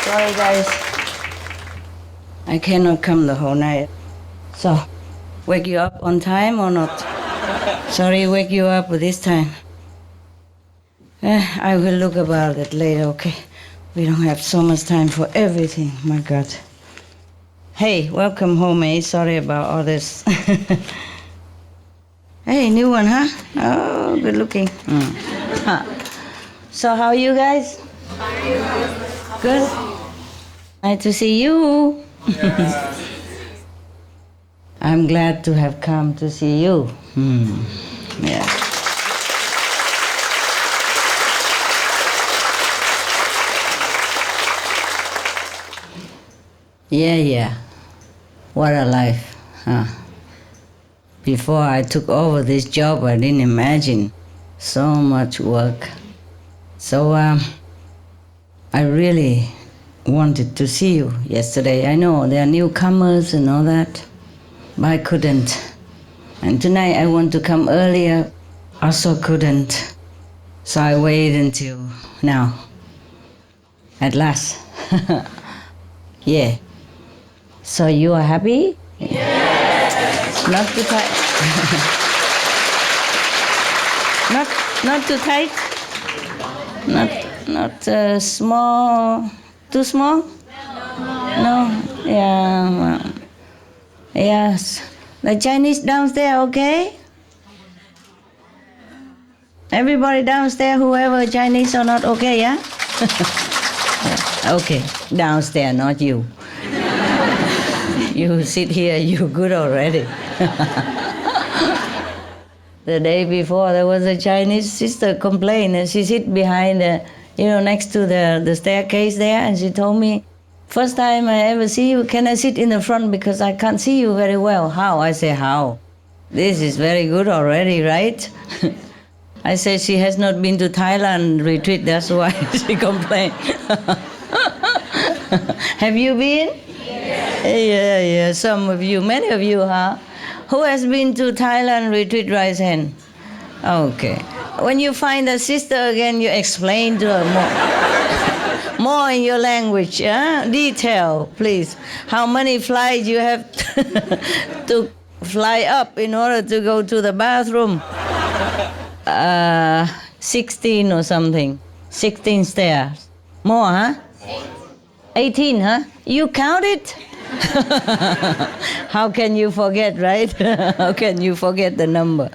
Sorry guys, I cannot come the whole night. So, wake you up on time or not? Sorry, wake you up this time. I will look about it later, okay? We don't have so much time for everything, my God. Hey, welcome home, eh? Sorry about all this. Hey, new one, huh? Oh, good looking. So how are you guys? Good? Nice to see you. I'm glad to have come to see you. Yeah. Yeah. What a life, huh? Before I took over this job, I didn't imagine so much work. So I really wanted to see you yesterday. I know there are newcomers and all that, but I couldn't. And tonight I want to come earlier, also couldn't. So I waited until now, at last. Yeah. So you are happy? Yes. Not too tight. not too tight. Not small. Too small? No. Yeah. Well, yes. The Chinese downstairs, okay? Everybody downstairs, whoever Chinese or not, okay, yeah? Okay, downstairs, not you. You sit here, you good already. The day before, there was a Chinese sister complained, and she sit behind next to the staircase there, and she told me, first time I ever see you, can I sit in the front because I can't see you very well? How? I say, how? This is very good already, right? I said she has not been to Thailand retreat, that's why she complained. Have you been? Yeah, some of you, many of you, huh? Who has been to Thailand retreat, raise hand? Okay. When you find a sister again, you explain to her more in your language, detail, please. How many flights you have to fly up in order to go to the bathroom? 16 or something. 16 stairs. More, huh? 18, huh? You count it? How can you forget, right? How can you forget the number?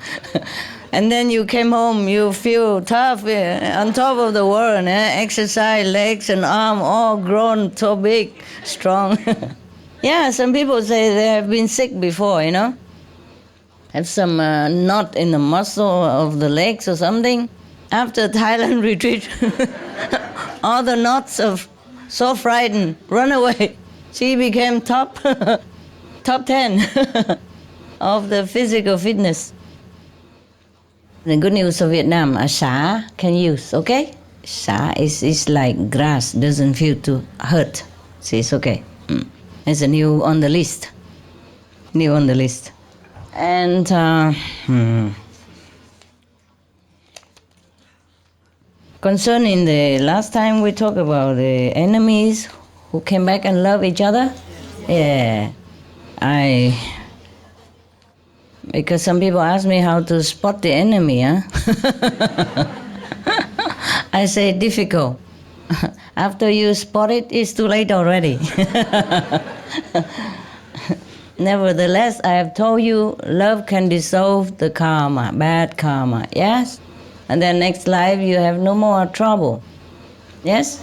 And then you came home, you feel tough on top of the world, exercise, legs and arm all grown so big, strong. Yeah, some people say they have been sick before, have some knot in the muscle of the legs or something. After Thailand retreat, all the knots of so frightened, run away. She became top 10 of the physical fitness. The good news of Vietnam, xả can use, okay? Xả is like grass, doesn't feel to hurt. So it's okay. It's a new on the list. And concerning the last time we talked about the enemies who came back and love each other, yeah, because some people ask me how to spot the enemy, I say difficult. After you spot it, it's too late already. Nevertheless, I have told you, love can dissolve the karma, bad karma, yes? And then next life, you have no more trouble. Yes?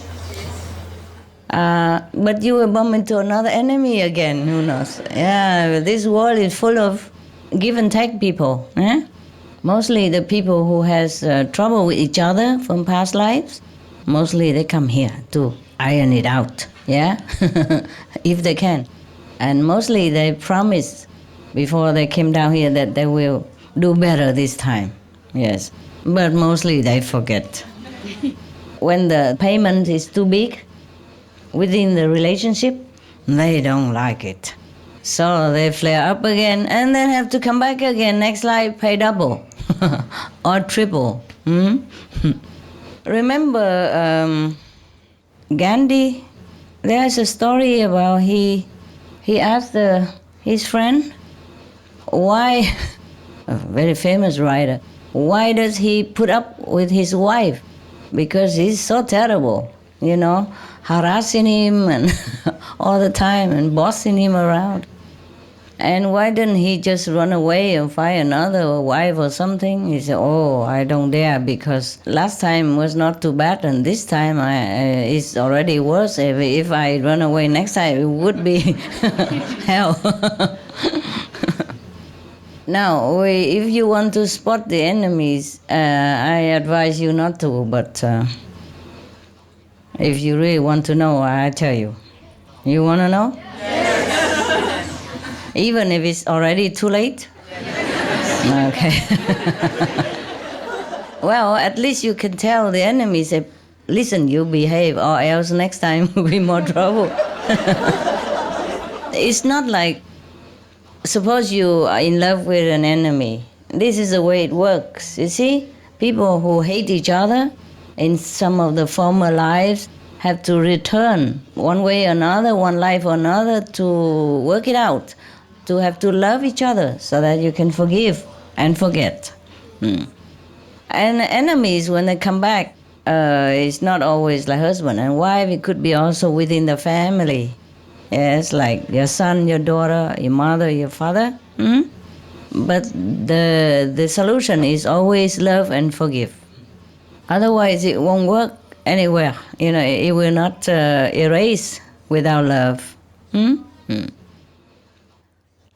But you will bump into another enemy again, who knows? Yeah, this world is full of give and take people. Mostly the people who has trouble with each other from past lives, mostly they come here to iron it out, yeah? If they can. And mostly they promise before they came down here that they will do better this time, yes. But mostly they forget. When the payment is too big within the relationship, they don't like it. So they flare up again and then have to come back again. Next life, pay double or triple. Remember Gandhi? There's a story about he asked his friend, why, a very famous writer, why does he put up with his wife? Because he's so terrible, harassing him and all the time and bossing him around. And why didn't he just run away and find another wife or something? He said, I don't dare, because last time was not too bad and this time it's already worse. If I run away next time, it would be hell. Now, if you want to spot the enemies, I advise you not to, but if you really want to know, I tell you. You want to know? Yes. Even if it's already too late? Yes. Okay. Well, at least you can tell the enemies, listen, you behave, or else next time will be more trouble. It's not like, suppose you are in love with an enemy. This is the way it works. You see, people who hate each other in some of the former lives have to return one way or another, one life or another, to work it out, to have to love each other so that you can forgive and forget. And enemies, when they come back, it's not always like husband and wife. It could be also within the family. Yes, like your son, your daughter, your mother, your father. But the solution is always love and forgive. Otherwise, it won't work anywhere. It will not erase without love.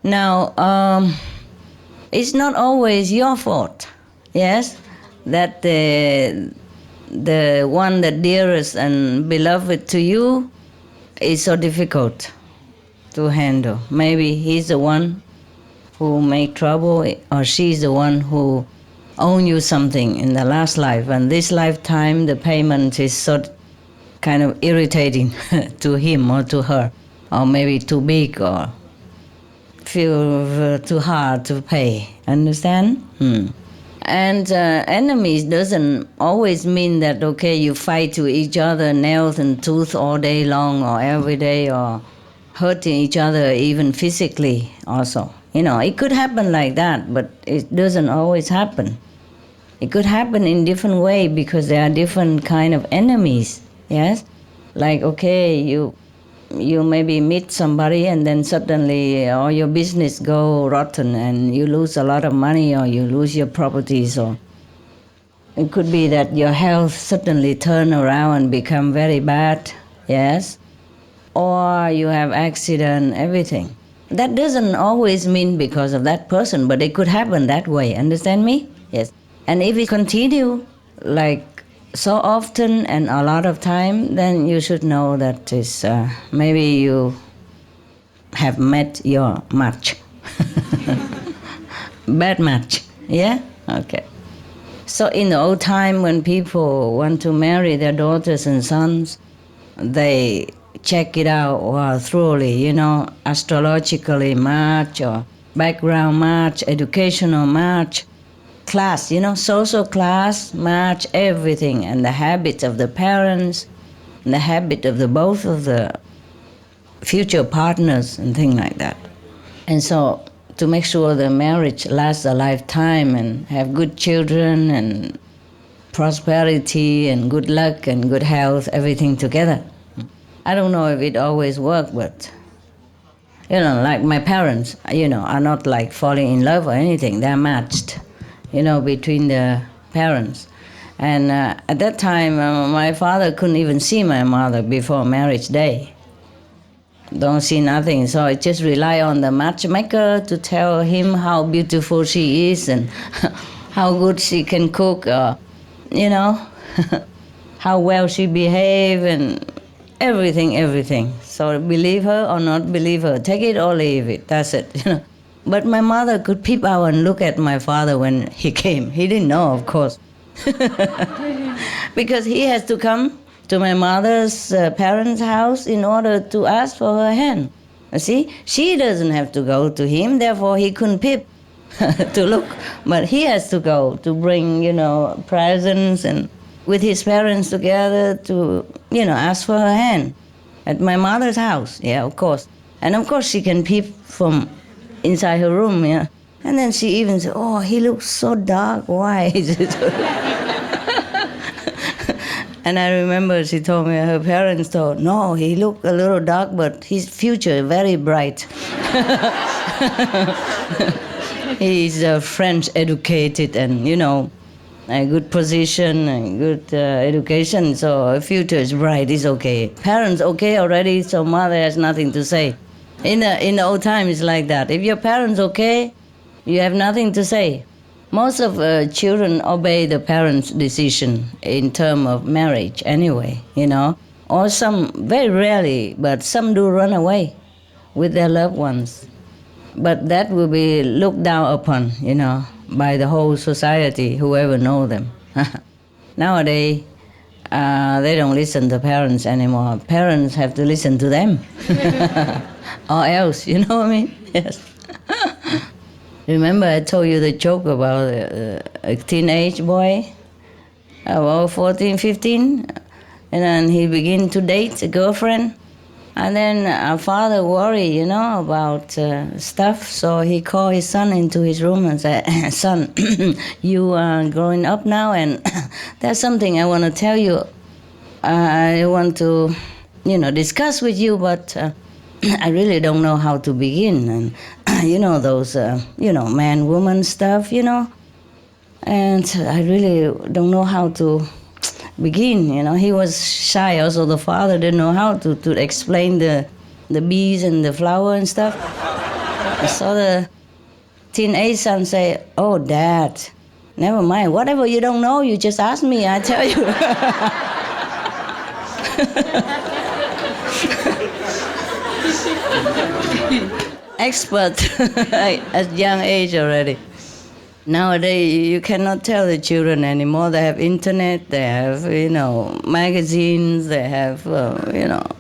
Now, it's not always your fault, yes, that the one that dearest and beloved to you is so difficult to handle. Maybe he's the one who made trouble, or she's the one who owned you something in the last life, and this lifetime the payment is so kind of irritating to him or to her, or maybe too big, or feel too hard to pay. Understand? And enemies doesn't always mean that, okay, you fight to each other, nails and tooth all day long or every day, or hurting each other even physically also. It could happen like that, but it doesn't always happen. It could happen in different way because there are different kind of enemies, yes? Like, okay, you maybe meet somebody and then suddenly all your business go rotten and you lose a lot of money, or you lose your properties, or it could be that your health suddenly turn around and become very bad, yes? Or you have accident, everything. That doesn't always mean because of that person, but it could happen that way, understand me? Yes. And if it continue like so often and a lot of time, then you should know that is maybe you have met your match. Bad match, yeah? Okay. So in the old time when people want to marry their daughters and sons, they check it out thoroughly, astrologically match, or background match, educational match, class, social class, match, everything, and the habits of the parents, and the habit of the both of the future partners and things like that. And so to make sure the marriage lasts a lifetime and have good children and prosperity and good luck and good health, everything together. I don't know if it always works, but like my parents, are not like falling in love or anything. They're matched, between the parents. And at that time, my father couldn't even see my mother before marriage day. Don't see nothing, so I just rely on the matchmaker to tell him how beautiful she is and how good she can cook, how well she behave and everything. So believe her or not believe her, take it or leave it, that's it. But my mother could peep out and look at my father when he came. He didn't know, of course. Because he has to come to my mother's parents' house in order to ask for her hand. See, she doesn't have to go to him, therefore he couldn't peep to look. But he has to go to bring, presents and with his parents together to, ask for her hand at my mother's house. Yeah, of course. And of course she can peep from inside her room, yeah. And then she even said, oh, he looks so dark, why is it? And I remember she told me, her parents told, no, he looked a little dark, but his future is very bright. He's French educated and, a good position, a good education, so her future is bright, it's okay. Parents okay already, so mother has nothing to say. In the old times, it's like that. If your parents okay, you have nothing to say. Most of children obey the parents' decision in terms of marriage anyway, Or some, very rarely, but some do run away with their loved ones. But that will be looked down upon, by the whole society, whoever know them. Nowadays, they don't listen to parents anymore. Parents have to listen to them. Or else, you know what I mean? Yes. Remember I told you the joke about a teenage boy, about 14, 15, and then he began to date a girlfriend. And then our father worried, about stuff, so he called his son into his room and said, son, you are growing up now, and there's something I want to tell you. I want to, discuss with you, but I really don't know how to begin. And, those, man-woman stuff, and I really don't know how to begin, He was shy also, the father didn't know how to explain the bees and the flower and stuff. So the teenage son say, oh, Dad, never mind, whatever you don't know, you just ask me, I tell you. Expert at young age already. Nowadays, you cannot tell the children anymore. They have internet, they have, magazines, they have,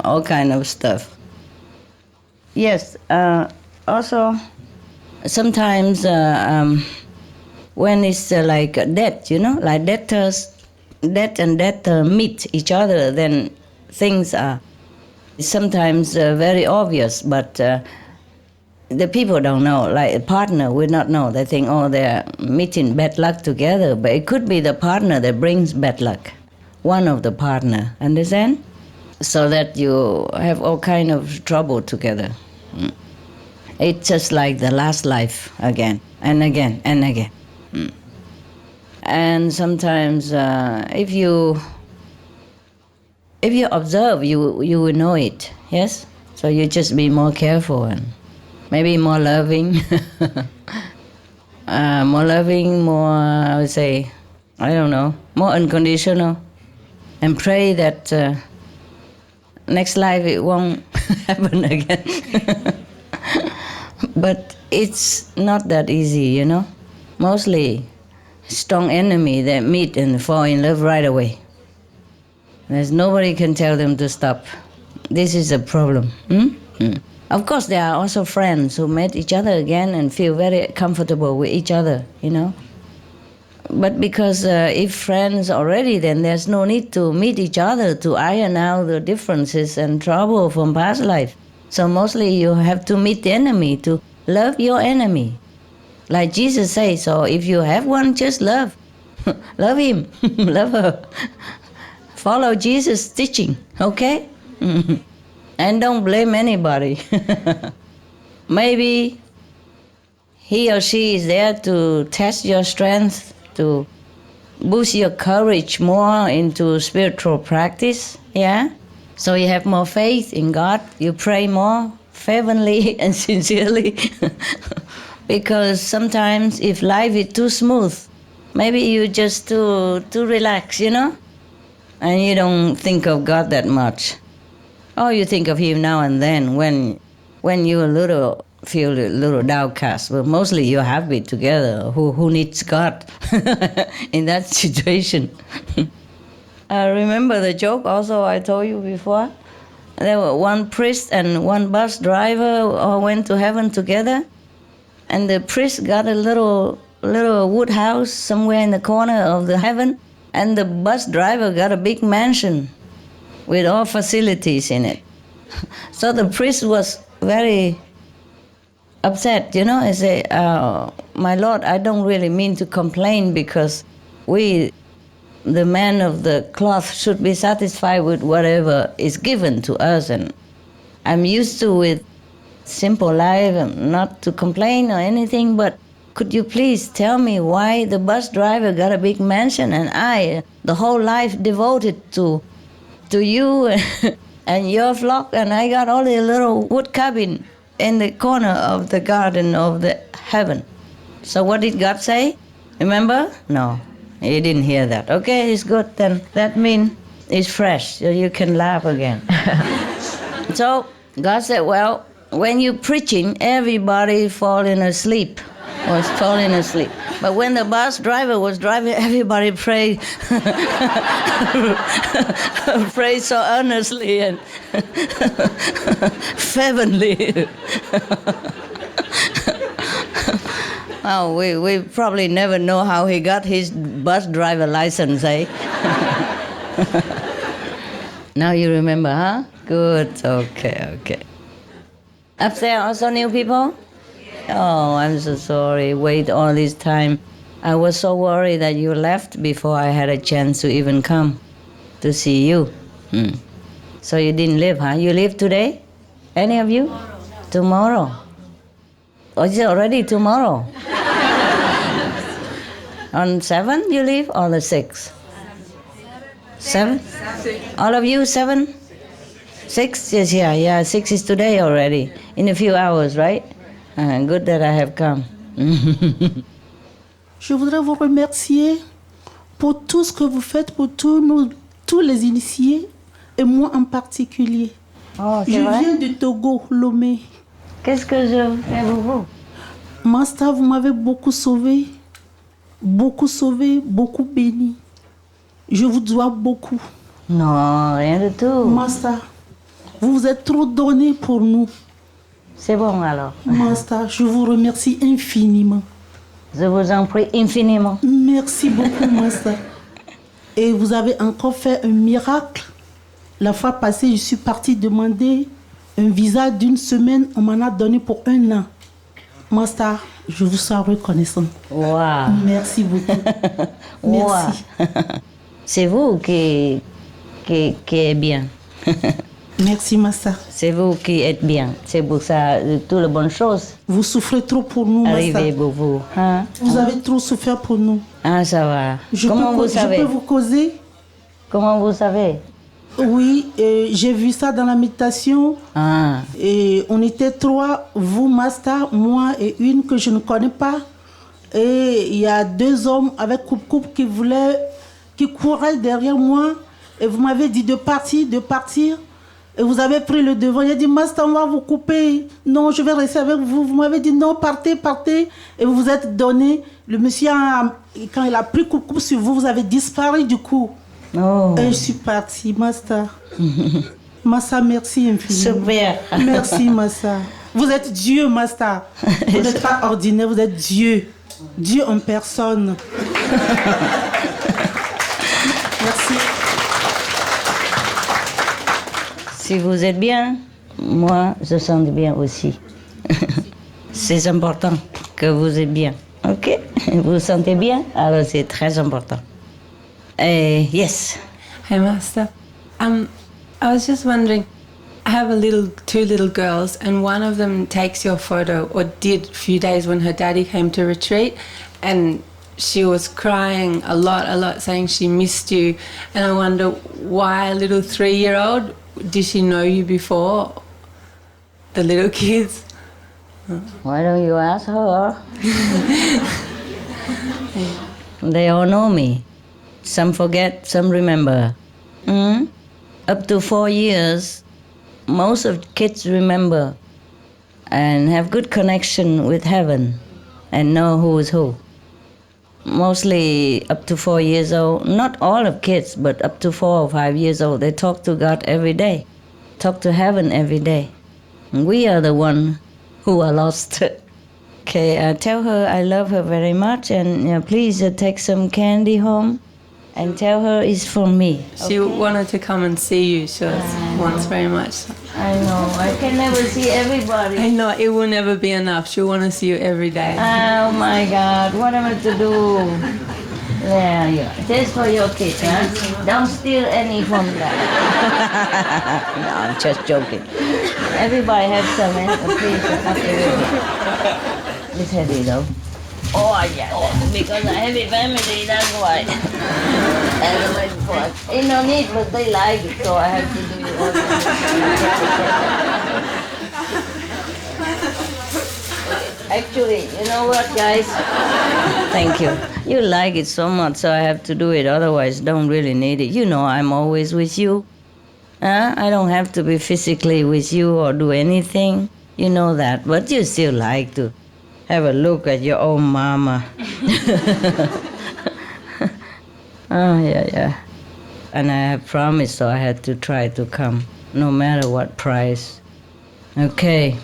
all kind of stuff. Yes, also, sometimes when it's like death, like death and death meet each other, then things are sometimes very obvious, but the people don't know, like a partner would not know. They think, oh, they're meeting bad luck together, but it could be the partner that brings bad luck, one of the partner, understand? So that you have all kind of trouble together. It's just like the last life again and again and again. And sometimes if you observe, you will know it, yes? So you just be more careful and maybe more loving, more, I would say, I don't know, more unconditional, and pray that next life it won't happen again. But it's not that easy, Mostly strong enemy that meet and fall in love right away. There's nobody can tell them to stop. This is a problem. Of course, there are also friends who met each other again and feel very comfortable with each other, But because if friends already, then there's no need to meet each other to iron out the differences and trouble from past life. So mostly you have to meet the enemy, to love your enemy. Like Jesus says, so if you have one, just love. Love him, love her. Follow Jesus' teaching, okay? And don't blame anybody. Maybe he or she is there to test your strength, to boost your courage more into spiritual practice, yeah? So you have more faith in God, you pray more fervently and sincerely. Because sometimes if life is too smooth, maybe you just too relaxed, and you don't think of God that much. Or you think of Him now and then when you're feel a little downcast, but mostly you're happy together. Who needs God in that situation? I remember the joke also I told you before. There were one priest and one bus driver all went to heaven together, and the priest got a little wood house somewhere in the corner of the heaven, and the bus driver got a big mansion with all facilities in it. So the priest was very upset, He said, my Lord, I don't really mean to complain because we, the man of the cloth, should be satisfied with whatever is given to us, and I'm used to with simple life and not to complain or anything, but could you please tell me why the bus driver got a big mansion and I, the whole life devoted to you and your flock, and I got only a little wood cabin in the corner of the garden of the heaven. So what did God say? Remember? No, he didn't hear that. Okay, it's good then. That means it's fresh, so you can laugh again. So God said, well, when you're preaching, everybody was falling asleep. But when the bus driver was driving, everybody prayed, prayed so earnestly and fervently. Oh, we probably never know how he got his bus driver license, eh? Now you remember, huh? Good, okay. Up there also new people? Oh, I'm so sorry. Wait all this time. I was so worried that you left before I had a chance to even come to see you. So you didn't leave, huh? You leave today? Any of you? Tomorrow. Oh, is it already tomorrow? On 7 you leave or the 6th? 7? All of you 7? 6? Yes, yeah, 6 is today already. In a few hours, right? Good that I have come. Je voudrais vous remercier pour tout ce que vous faites pour tous les initiés et moi en particulier. Oh, je viens du Togo, Lomé. Qu'est-ce que je fais pour vous? Master, vous m'avez beaucoup sauvé, beaucoup béni. Je vous dois beaucoup. Non, rien du tout. Master, vous vous êtes trop donné pour nous. C'est bon alors. Master, je vous remercie infiniment. Je vous en prie infiniment. Merci beaucoup, Master. Et vous avez encore fait un miracle. La fois passée, je suis partie demander un visa d'1 semaine. On m'en a donné pour 1 an. Master, je vous suis reconnaissant. Wow. Merci beaucoup. Merci. Wow. C'est vous qui est bien. Merci, Master. C'est vous qui êtes bien. C'est pour ça, toutes les bonnes choses. Vous souffrez trop pour nous, Master. Arrivez pour vous. Hein? Vous avez trop souffert pour nous. Ah, ça va. Comment vous savez? Je peux vous causer? Comment vous savez? Oui, j'ai vu ça dans la méditation. Ah. Et on était 3, vous, Master, moi et une que je ne connais pas. Et il y a 2 hommes avec coupe-coupe qui couraient derrière moi. Et vous m'avez dit de partir. Et vous avez pris le devant. Il a dit, Master, on va vous couper. Non, je vais rester avec vous. Vous m'avez dit, non, partez. Et vous vous êtes donné. Le monsieur, quand il a pris coupe sur vous, vous avez disparu du coup. Oh. Et je suis partie, Master. Master, merci infiniment. Super. Merci, Master. Vous êtes Dieu, Master. Vous n'êtes pas ordinaire, vous êtes Dieu. Dieu en personne. Merci. Si vous êtes bien, moi, je sens bien aussi. C'est important que vous êtes bien. OK? Vous vous sentez bien? Alors, c'est très important. Yes. Hi, Master. I was just wondering, I have 2 little girls, and one of them takes your photo, or did a few days when her daddy came to retreat, and she was crying a lot, saying she missed you. And I wonder why a little 3-year-old, did she know you before? The little kids? Why don't you ask her? They all know me. Some forget, some remember. Up to 4 years, most of kids remember and have good connection with heaven and know who is who. Mostly up to 4 years old, not all of kids, but up to 4 or 5 years old, they talk to God every day, talk to heaven every day. We are the one who are lost. Okay, tell her I love her very much, and please take some candy home and tell her it's from me. She wanted to come and see you, she wants very much. I know, I can never see everybody. I know, it will never be enough. She'll want to see you every day. Oh my God, what am I to do? There you are. Just for your kids, huh? Don't steal any from that. No, I'm just joking. Everybody have some, please, after you. It's heavy though. Oh yeah, because I have a family, that's why. Ain't no need, but they like it, so I have to do it all the time. Actually, you know what, guys? Thank you. You like it so much, so I have to do it, otherwise don't really need it. You know I'm always with you. I don't have to be physically with you or do anything. You know that, but you still like to have a look at your own mama. Oh, yeah. And I have promised, so I had to try to come, no matter what price. Okay.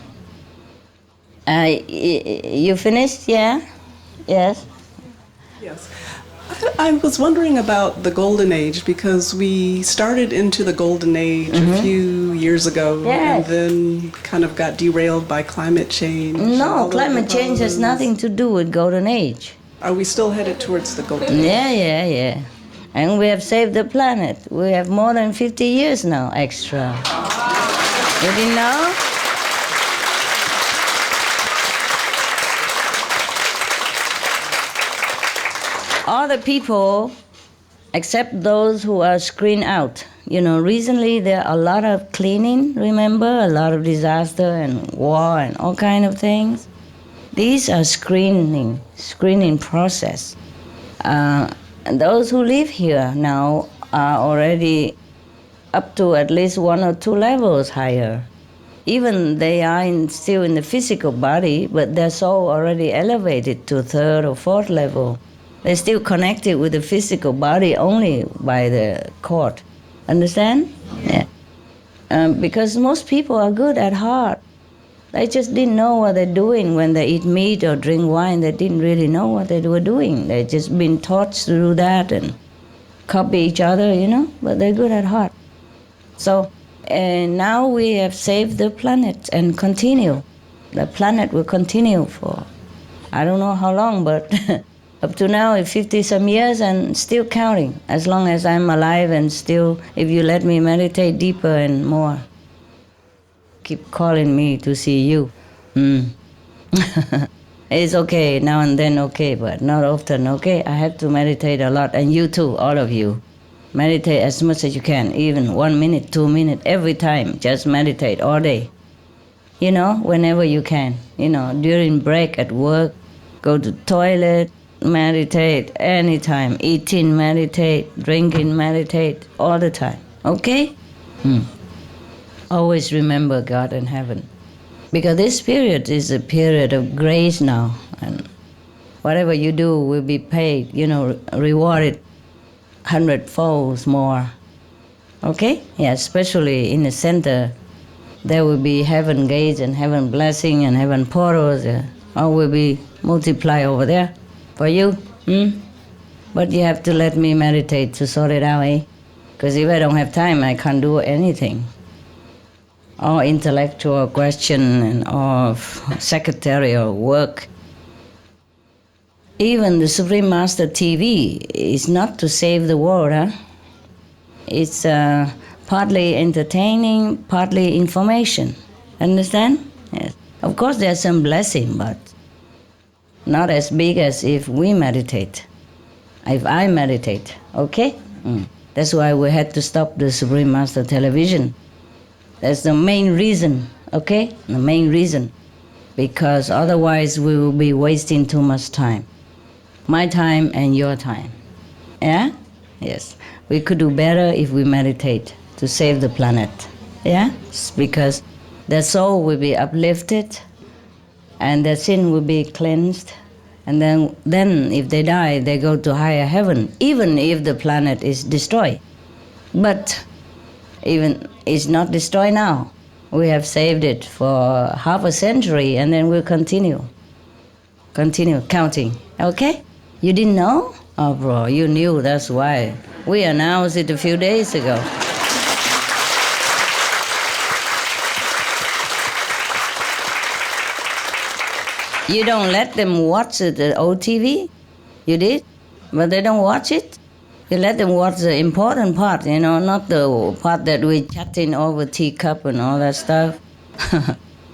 You finished? Yeah? Yes? Yes. I was wondering about the Golden Age, because we started into the Golden Age a few years ago, and then kind of got derailed by climate change. No, climate change has nothing to do with Golden Age. Are we still headed towards the Golden Age? Yeah. And we have saved the planet. We have more than 50 years now extra. You didn't know? All the people, except those who are screened out. You know, recently there are a lot of cleaning, remember? A lot of disaster and war and all kind of things. These are screening process. And those who live here now are already up to at least 1 or 2 levels higher. Even they are still in the physical body, but their soul already elevated to 3rd or 4th level. They're still connected with the physical body only by the cord. Understand? Yeah. Because most people are good at heart. They just didn't know what they're doing when they eat meat or drink wine. They didn't really know what they were doing. They just been taught to do that and copy each other, you know, but they're good at heart. So now we have saved the planet and continue. The planet will continue for, I don't know how long, but up to now, 50-some years and still counting, as long as I'm alive and still, if you let me meditate deeper and more. Keep calling me to see you. It's okay, now and then okay, but not often, okay? I have to meditate a lot, and you too, all of you. Meditate as much as you can, even 1 minute, 2 minutes, every time. Just meditate all day. You know, whenever you can. You know, during break at work, go to toilet, meditate anytime. Eating, meditate. Drinking, meditate. All the time. Okay? Always remember God and heaven. Because this period is a period of grace now. And whatever you do will be paid, you know, rewarded 100-fold more. Okay? Yeah, especially in the center, there will be heaven gates and heaven blessing and heaven portals. All will be multiplied over there for you. But you have to let me meditate to sort it out, eh? Because if I don't have time, I can't do anything. All intellectual question and all secretarial work. Even the Supreme Master TV is not to save the world, huh? It's partly entertaining, partly information. Understand? Yes. Of course there's some blessing, but not as big as if we meditate, if I meditate, okay? That's why we had to stop the Supreme Master television. That's the main reason, okay? The main reason. Because otherwise we will be wasting too much time. My time and your time. Yeah? Yes. We could do better if we meditate to save the planet. Yeah? Because their soul will be uplifted and their sin will be cleansed. And then if they die, they go to higher heaven, even if the planet is destroyed. But even it's not destroyed now. We have saved it for half a century, and then we'll continue counting, okay? You didn't know? Oh, bro, you knew, that's why. We announced it a few days ago. You don't let them watch the old TV? You did? But they don't watch it? You let them watch the important part, not the part that we chatting over teacup and all that stuff.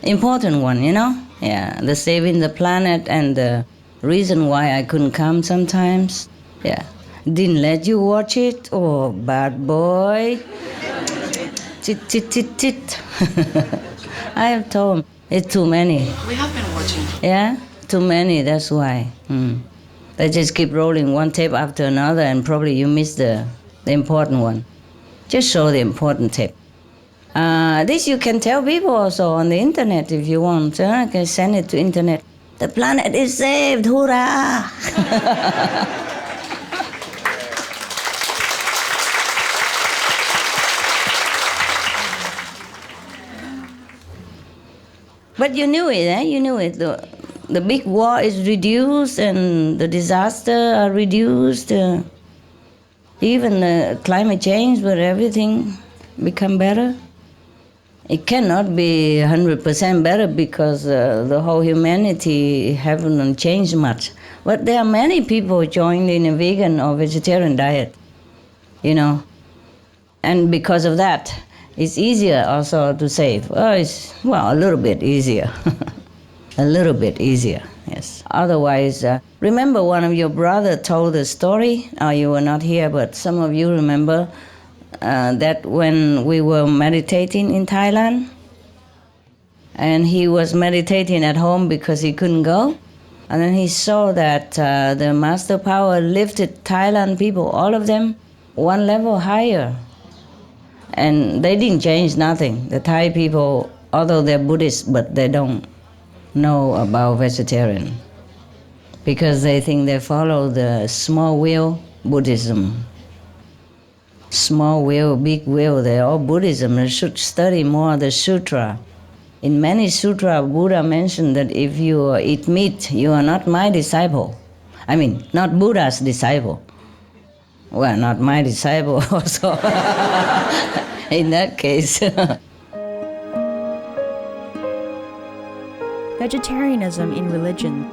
Important one, Yeah, the saving the planet and the reason why I couldn't come sometimes. Yeah. Didn't let you watch it? Oh, bad boy. Tit. I have told him, it's too many. We have been watching. Yeah? Too many, that's why. They just keep rolling one tape after another, and probably you miss the important one. Just show the important tape. This you can tell people also on the internet if you want. You can send it to internet. The planet is saved, hoorah! But you knew it, You knew it. The big war is reduced and the disaster are reduced. Even the climate change, where everything become better. It cannot be 100% better because the whole humanity haven't changed much. But there are many people joined in a vegan or vegetarian diet, And because of that, it's easier also to save. A little bit easier. A little bit easier, yes. Otherwise, remember one of your brother told a story. You were not here, but some of you remember that when we were meditating in Thailand, and he was meditating at home because he couldn't go, and then he saw that the Master Power lifted Thailand people, all of them, one level higher. And they didn't change nothing. The Thai people, although they're Buddhists, but they don't know about vegetarian because they think they follow the small will Buddhism. Small will, big will, they're all Buddhism. They should study more the sutra. In many sutra, Buddha mentioned that if you eat meat, you are not my disciple. I mean, not Buddha's disciple. Well, not my disciple also. In that case. Vegetarianism in religion.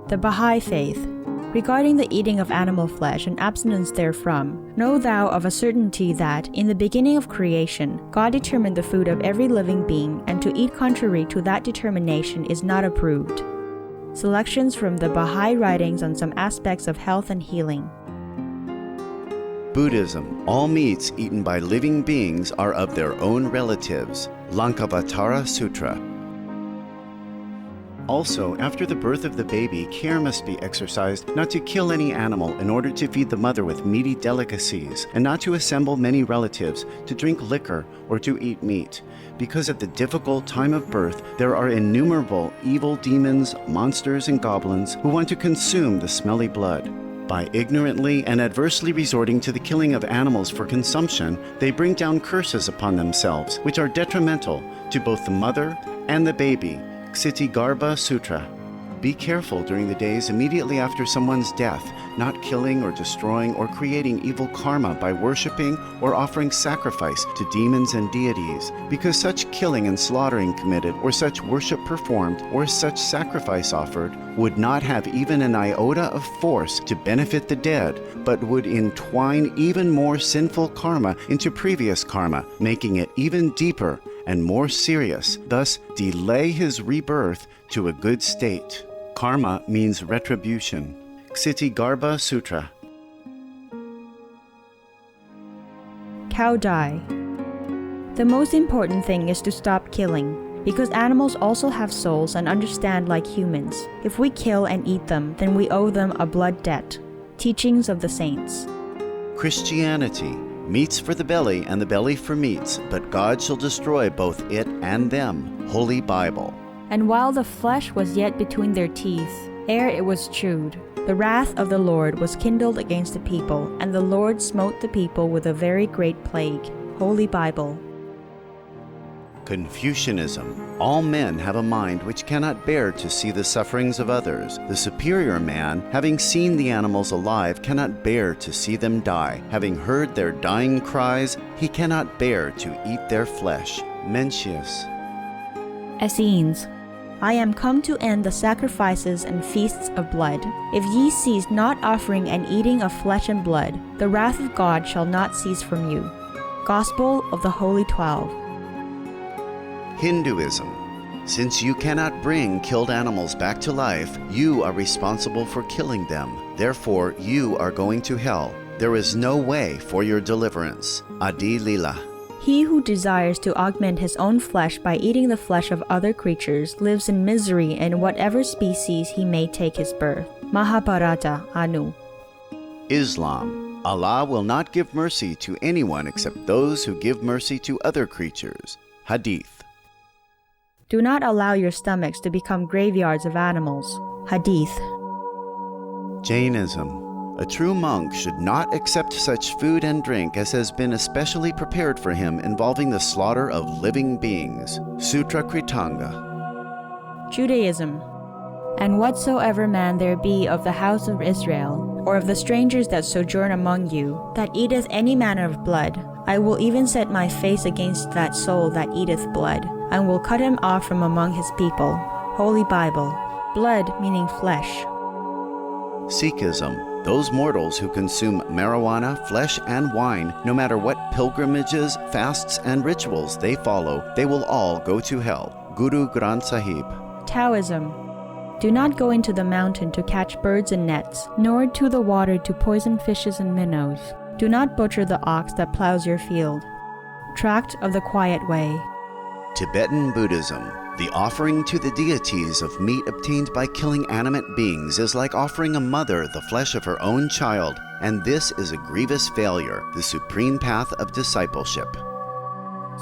The Baha'i Faith. Regarding the eating of animal flesh and abstinence therefrom, know thou of a certainty that, in the beginning of creation, God determined the food of every living being, and to eat contrary to that determination is not approved. Selections from the Baha'i writings on some aspects of health and healing. Buddhism, all meats eaten by living beings are of their own relatives. Lankavatara Sutra. Also, after the birth of the baby, care must be exercised not to kill any animal in order to feed the mother with meaty delicacies, and not to assemble many relatives, to drink liquor, or to eat meat. Because at the difficult time of birth, there are innumerable evil demons, monsters, and goblins who want to consume the smelly blood. By ignorantly and adversely resorting to the killing of animals for consumption, they bring down curses upon themselves, which are detrimental to both the mother and the baby. Ksitigarbha Sutra. Be careful during the days immediately after someone's death, not killing or destroying or creating evil karma by worshipping or offering sacrifice to demons and deities, because such killing and slaughtering committed, or such worship performed, or such sacrifice offered, would not have even an iota of force to benefit the dead, but would entwine even more sinful karma into previous karma, making it even deeper and more serious, thus delay his rebirth to a good state. Karma means retribution. Ksitigarbha Sutra. Cow die. The most important thing is to stop killing, because animals also have souls and understand like humans. If we kill and eat them, then we owe them a blood debt. Teachings of the Saints. Christianity. Meats for the belly and the belly for meats, but God shall destroy both it and them. Holy Bible. And while the flesh was yet between their teeth, ere it was chewed, the wrath of the Lord was kindled against the people, and the Lord smote the people with a very great plague. Holy Bible. Confucianism. All men have a mind which cannot bear to see the sufferings of others. The superior man, having seen the animals alive, cannot bear to see them die. Having heard their dying cries, he cannot bear to eat their flesh. Mencius. Essenes. I am come to end the sacrifices and feasts of blood. If ye cease not offering and eating of flesh and blood, the wrath of God shall not cease from you. Gospel of the Holy 12. Hinduism. Since you cannot bring killed animals back to life, you are responsible for killing them. Therefore, you are going to hell. There is no way for your deliverance. Adi Lila. He who desires to augment his own flesh by eating the flesh of other creatures lives in misery in whatever species he may take his birth. Mahabharata, Anu. Islam. Allah will not give mercy to anyone except those who give mercy to other creatures. Hadith. Do not allow your stomachs to become graveyards of animals. Hadith. Jainism. A true monk should not accept such food and drink as has been especially prepared for him involving the slaughter of living beings. Sutra Kritanga. Judaism. And whatsoever man there be of the house of Israel, or of the strangers that sojourn among you, that eateth any manner of blood, I will even set my face against that soul that eateth blood, and will cut him off from among his people. Holy Bible. Blood meaning flesh. Sikhism. Those mortals who consume marijuana, flesh, and wine, no matter what pilgrimages, fasts, and rituals they follow, they will all go to hell. Guru Granth Sahib. Taoism. Do not go into the mountain to catch birds and nets, nor to the water to poison fishes and minnows. Do not butcher the ox that plows your field. Tract of the Quiet Way. Tibetan Buddhism. The offering to the deities of meat obtained by killing animate beings is like offering a mother the flesh of her own child, and this is a grievous failure, the supreme path of discipleship.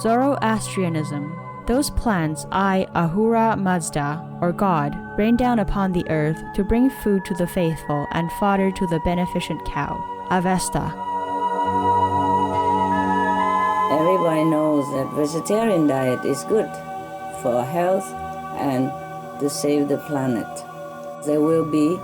Zoroastrianism. Those plants I, Ahura Mazda, or God, rain down upon the earth to bring food to the faithful and fodder to the beneficent cow. Avesta. Everybody knows that vegetarian diet is good for health and to save the planet. They will be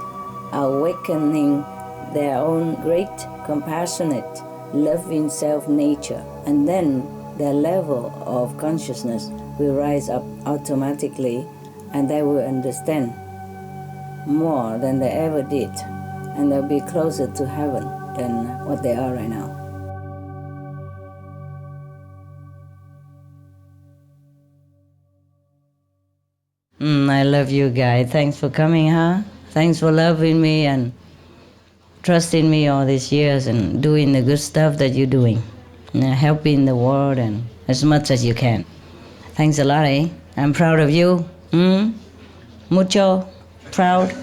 awakening their own great, compassionate, loving self-nature, and then their level of consciousness will rise up automatically, and they will understand more than they ever did, and they'll be closer to heaven than what they are right now. I love you guys. Thanks for coming, huh? Thanks for loving me and trusting me all these years and doing the good stuff that you're doing. Helping the world and as much as you can. Thanks a lot, eh? I'm proud of you. Mucho proud.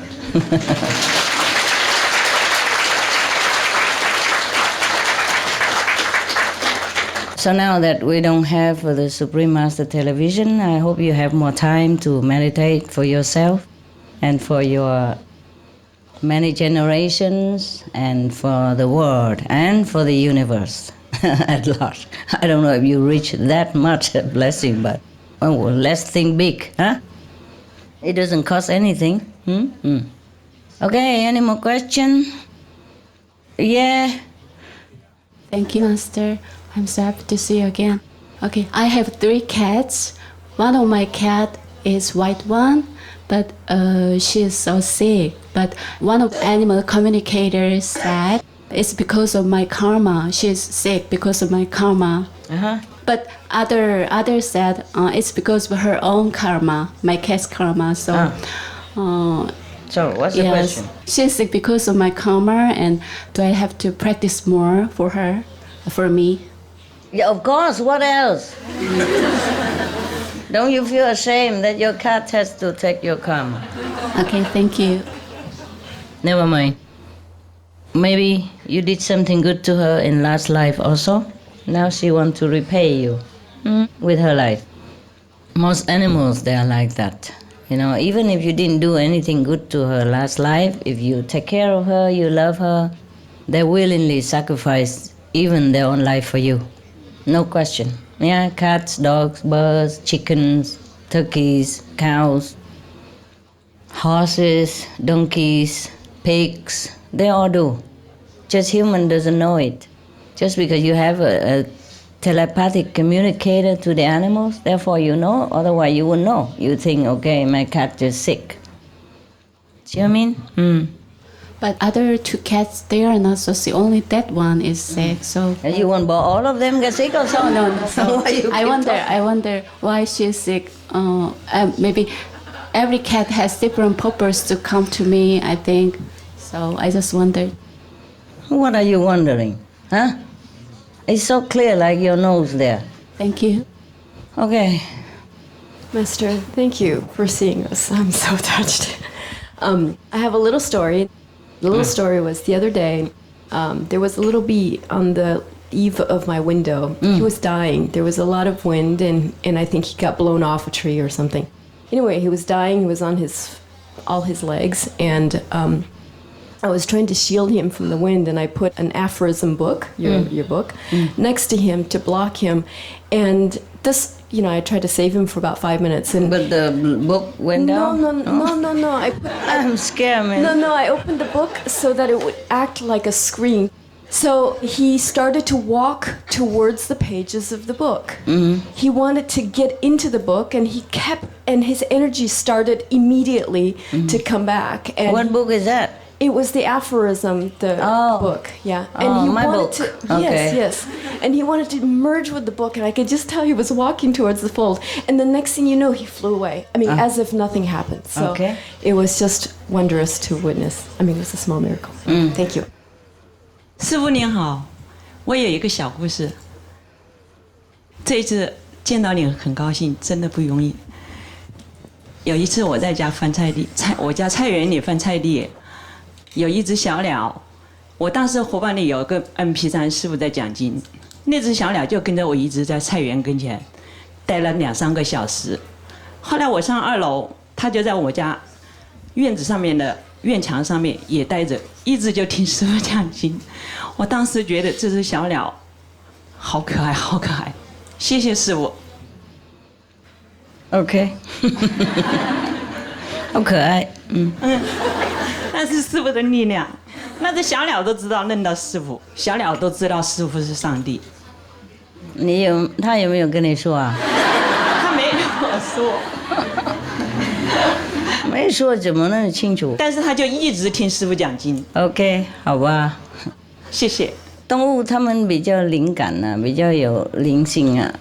So now that we don't have the Supreme Master Television, I hope you have more time to meditate for yourself and for your many generations and for the world and for the universe at large. I don't know if you reach that much blessing, but well, let's think big, huh? It doesn't cost anything. Okay, any more questions? Yeah. Thank you, Master. I'm so happy to see you again. Okay, I have 3 cats. One of my cat is white one, but she is so sick. But one of the animal communicators said it's because of my karma. She's sick because of my karma. But other said it's because of her own karma, my cat's karma. So. So what's the question? She's sick because of my karma, and do I have to practice more for her, for me? Yeah, of course. What else? Don't you feel ashamed that your cat has to take your karma? Okay, thank you. Never mind. Maybe you did something good to her in last life also. Now she wants to repay you with her life. Most animals, they are like that. You know, even if you didn't do anything good to her last life, if you take care of her, you love her, they willingly sacrifice even their own life for you. No question. Yeah, cats, dogs, birds, chickens, turkeys, cows, horses, donkeys, pigs, they all do. Just human doesn't know it. Just because you have a telepathic communicator to the animals, therefore you know, otherwise you wouldn't know. You think, okay, my cat is sick. See what I mean? But other 2 cats, they are not so sick. Only that one is sick. So And you want all of them get sick or something? no. So I wonder why she's sick. Maybe every cat has different purpose to come to me, I think. So I just wondered. What are you wondering? Huh? It's so clear like your nose there. Thank you. Okay. Master, thank you for seeing us. I'm so touched. I have a little story. The little story was the other day, there was a little bee on the eave of my window. He was dying. There was a lot of wind, and I think he got blown off a tree or something. Anyway, he was dying. He was on all his legs, and I was trying to shield him from the wind, and I put an aphorism book, your book, next to him to block him. And this, I tried to save him for about 5 minutes. But the book went down? No. I'm scared, man. No, I opened the book so that it would act like a screen. So he started to walk towards the pages of the book. He wanted to get into the book, and and his energy started immediately to come back. And What book is that? It was the aphorism, the book, yeah. And he my wanted book. to, Okay. yes. And he wanted to merge with the book, and I could just tell he was walking towards the fold. And the next thing you know, he flew away. I mean, as if nothing happened. So it was just wondrous to witness. I mean, it was a small miracle. Thank you. 师父您好，我有一个小故事。这一次见到你很高兴，真的不容易。有一次我在家翻菜地，我家菜园里翻菜地。有一只小鸟，我当时伙伴里有个 MP3 师傅在讲经，那只小鸟就跟着我一直在菜园跟前待了2-3个小时。后来我上2楼，它就在我家院子上面的院墙上面也待着，一直就听师傅讲经。我当时觉得这只小鸟好可爱，好可爱，谢谢师傅。OK 好可爱，那是师父的力量，那只小鸟都知道认到师父，小鸟都知道师父是上帝。他有没有跟你说啊？他没跟我说，没说怎么那么清楚？但是他就一直听师父讲经。OK， 好吧，谢谢。动物它们比较灵感啊，比较有灵性啊，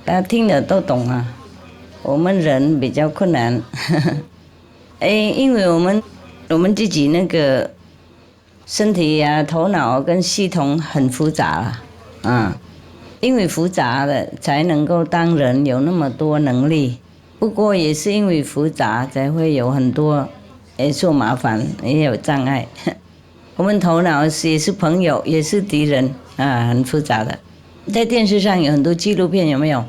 大家听的都懂啊。我们人比较困难，因为我们自己那个身体啊、头脑跟系统很复杂啊，因为复杂的才能够当人有那么多能力。不过也是因为复杂才会有很多受麻烦，也有障碍。我们头脑也是朋友，也是敌人啊，很复杂的。在电视上有很多纪录片，有没有？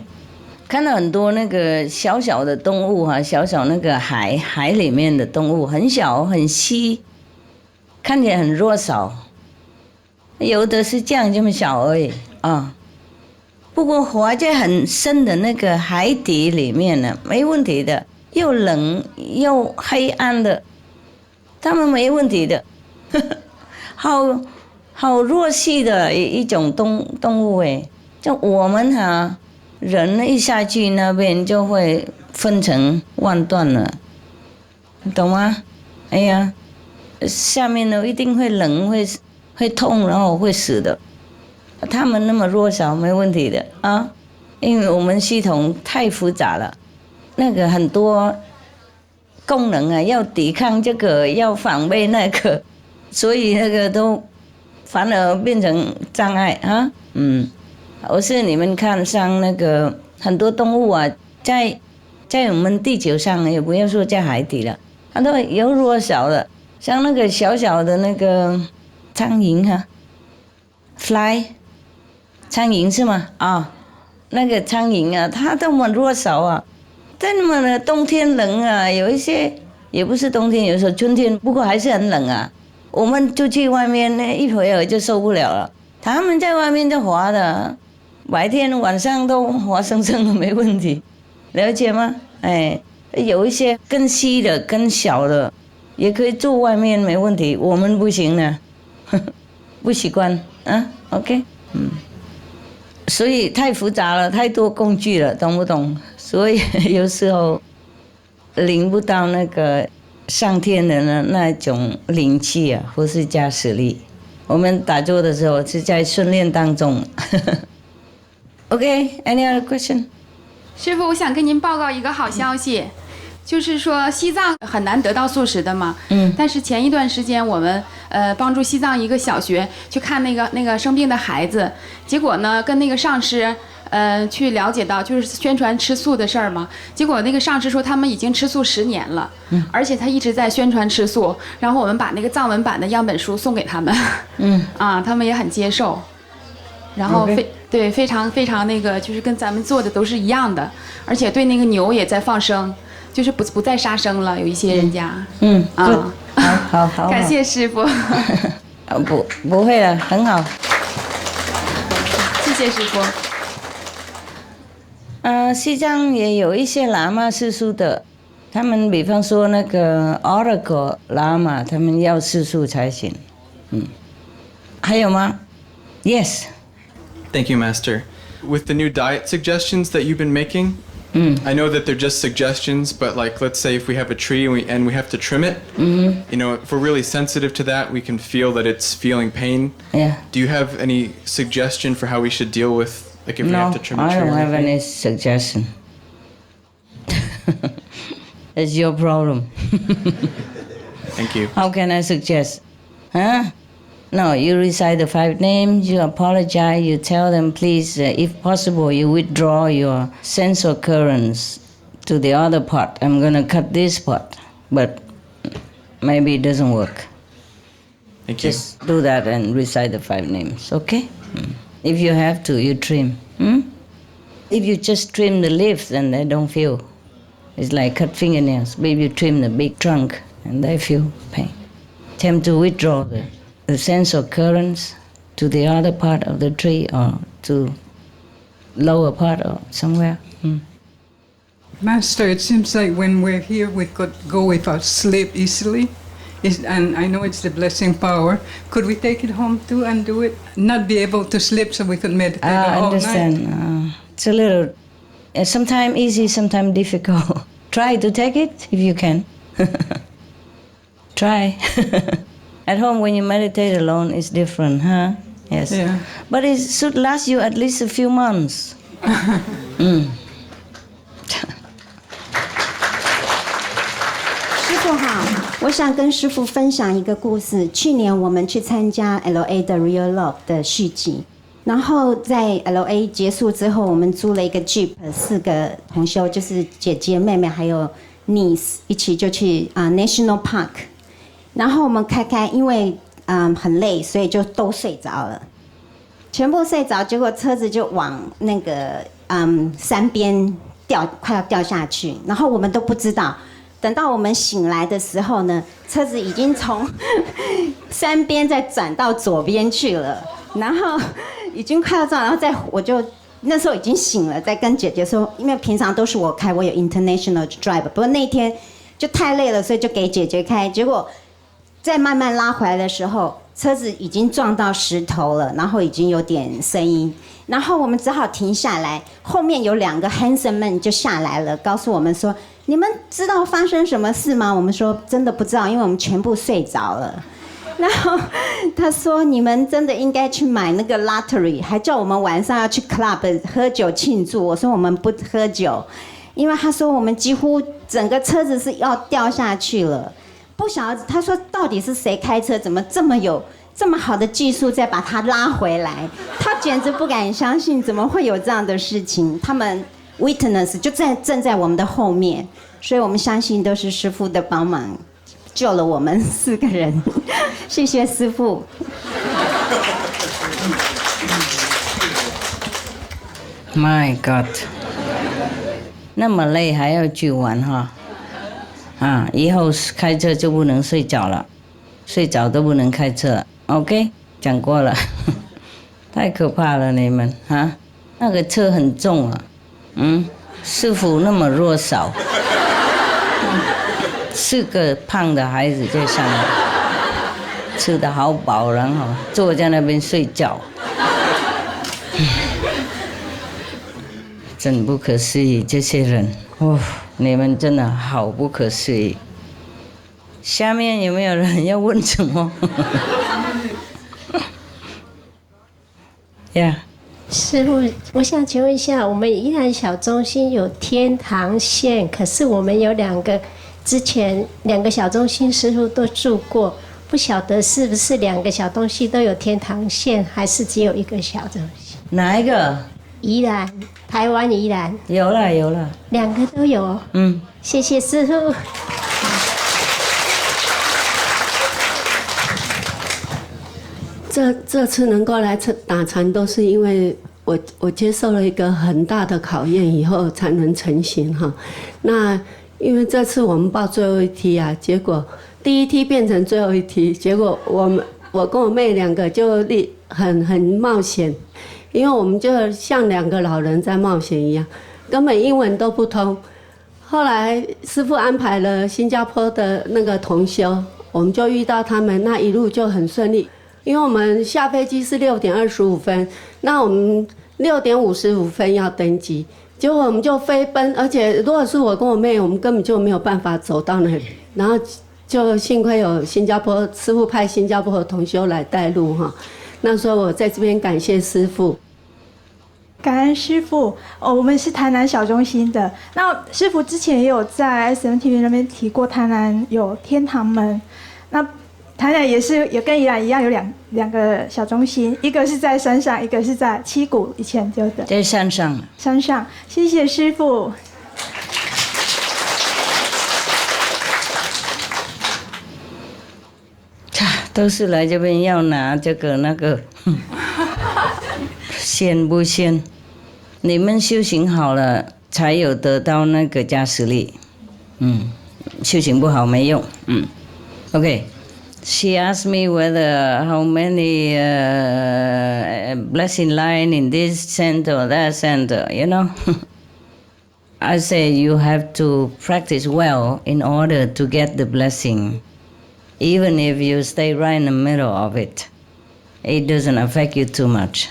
看到很多那个小小的动物哈，小小那个海里面的动物，很小很稀，看起来很弱小，有的是这么小而已啊。不过活在很深的那个海底里面呢，没问题的，又冷又黑暗的，他们没问题的，好弱细的一种动物哎，就我们哈。人一下去那边就会分成万段了，你懂吗？哎呀，下面呢一定会冷，会痛，然后会死的。他们那么弱小，没问题的啊，因为我们系统太复杂了，那个很多功能啊，要抵抗这个，要防备那个，所以那个都反而变成障碍啊。我是你们看上那个很多动物啊，在我们地球上，也不要说在海底了，它都有弱小的，像那个小小的那个苍蝇啊 ，fly， 苍蝇是吗？那个苍蝇啊，它这么弱小啊，在那么的冬天冷啊，有一些也不是冬天，有时候春天，不过还是很冷啊。我们就去外面呢，一会儿就受不了了。他们在外面就滑的，白天晚上都活生生的没问题，了解吗？有一些更细的、更小的，也可以住外面没问题，我们不行呢，不习惯啊。OK， 所以太复杂了，太多工具了，懂不懂？所以有时候领不到那个上天的那种灵气啊，或是加持力。我们打坐的时候是在训练当中。OK，any other question？ 师父，我想跟您报告一个好消息，就是说西藏很难得到素食的嘛。但是前一段时间我们帮助西藏一个小学去看那个生病的孩子，结果呢跟那个上师去了解到就是宣传吃素的事儿嘛。结果那个上师说他们已经吃素10年了，而且他一直在宣传吃素。然后我们把那个藏文版的样本书送给他们，他们也很接受。然后非常非常那个，就是跟咱们做的都是一样的，而且对那个牛也在放生，就是不再杀生了。有一些人家，好，感谢师父。不会了，很好。谢谢师父。西藏也有一些喇嘛吃素的，他们比方说那个 Oracle 喇嘛，他们要吃素才行。还有吗 ？Yes。Thank you, Master. With the new diet suggestions that you've been making, I know that they're just suggestions, but like, let's say if we have a tree and we have to trim it, you know, if we're really sensitive to that, we can feel that it's feeling pain. Yeah. Do you have any suggestion for how we should deal with, like, if we have to trim a tree? No, I don't have any suggestion. It's your problem. Thank you. How can I suggest? Huh? No, you recite the 5 names, you apologize, you tell them, please, if possible, you withdraw your sense occurrence to the other part. I'm going to cut this part, but maybe it doesn't work. Thank you. Just do that and recite the 5 names, okay? If you have to, you trim. If you just trim the leaves, then they don't feel. It's like cut fingernails. Maybe you trim the big trunk, and they feel pain. Tend to withdraw the sense occurrence to the other part of the tree or to lower part or somewhere. Master, it seems like when we're here we could go without sleep easily. And I know it's the blessing power. Could we take it home too and do it? Not be able to sleep so we could meditate all night? I understand. It's a little, sometimes easy, sometimes difficult. Try to take it if you can. Try. At home, when you meditate alone, it's different, huh? Yes. Yeah. But it should last you at least a few months. 师父好，我想跟师父分享一个故事。去年我们去参加 LA 的 Real Love 的续集，然后在 LA 结束之后，我们租了一个 Jeep， 4个同修，就是姐姐、妹妹还有 niece 一起就去National Park。然后我们开，因为很累，所以就都睡着了，全部睡着，结果车子就往那个山边快要掉下去，然后我们都不知道。等到我们醒来的时候呢，车子已经从山边再转到左边去了，然后已经快要撞，然后我就那时候已经醒了，在跟姐姐说，因为平常都是我开，我有 international drive， 不过那天就太累了，所以就给姐姐开，结果。再慢慢拉回来的时候，车子已经撞到石头了，然后已经有点声音，然后我们只好停下来。后面有2个 handsome men 就下来了，告诉我们说：“你们知道发生什么事吗？”我们说：“真的不知道，因为我们全部睡着了。”然后他说你们真的应该去买那个 lottery， 还叫我们晚上要去 club 喝酒庆祝。我说我们不喝酒，因为他说我们几乎整个车子是要掉下去了。不晓得他说到底是谁开车，怎么这么好的技术再把他拉回来？他简直不敢相信怎么会有这样的事情。他们 witness 就正在我们的后面，所以我们相信都是师父的帮忙救了我们4个人。谢谢师父。My God， 那么累还要去玩哈？啊，以后开车就不能睡着了，睡着都不能开车了。OK， 讲过了，太可怕了你们啊！那个车很重啊，师父那么弱小，4个胖的孩子在上面，吃得好饱，然后坐在那边睡觉，真不可思议，这些人哦，你们真的好不可思议。下面有没有人要问什么？呀，师父，我想请问一下，我们宜兰小中心有天堂线，可是我们有之前2个小中心师父都住过，不晓得是不是2个小东西都有天堂线，还是只有1个小中心？哪一个？宜兰，台湾宜兰。有了，2个都有。谢谢师父。这次能够来打禅，都是因为我接受了一个很大的考验以后才能成型哈。那因为这次我们报最后一梯啊，结果第一梯变成最后一梯，结果我跟我妹2个就很冒险，因为我们就像2个老人在冒险一样，根本英文都不通。后来师父安排了新加坡的那个同修，我们就遇到他们，那一路就很顺利。因为我们下飞机是6点25分，那我们6点55分要登机，结果我们就飞奔，而且如果是我跟我妹，我们根本就没有办法走到那里，然后就幸亏有新加坡师父派新加坡的同修来带路哈。那时候我在这边感谢师父。感恩师父我们是台南小中心的。那师父之前也有在 SMTV 那边提过，台南有天堂门。那台南也跟宜兰一样有两个小中心，一个是在山上，一个是在七股，以前就的。在山上。山上，谢谢师父。都是来这边要拿这个那个，仙不仙？你们修行好了，才有得到那个加持力。修行不好没用。OK。She asked me how many blessing line in this center or that center, you know. I say you have to practice well in order to get the blessing. Even if you stay right in the middle of it, it doesn't affect you too much.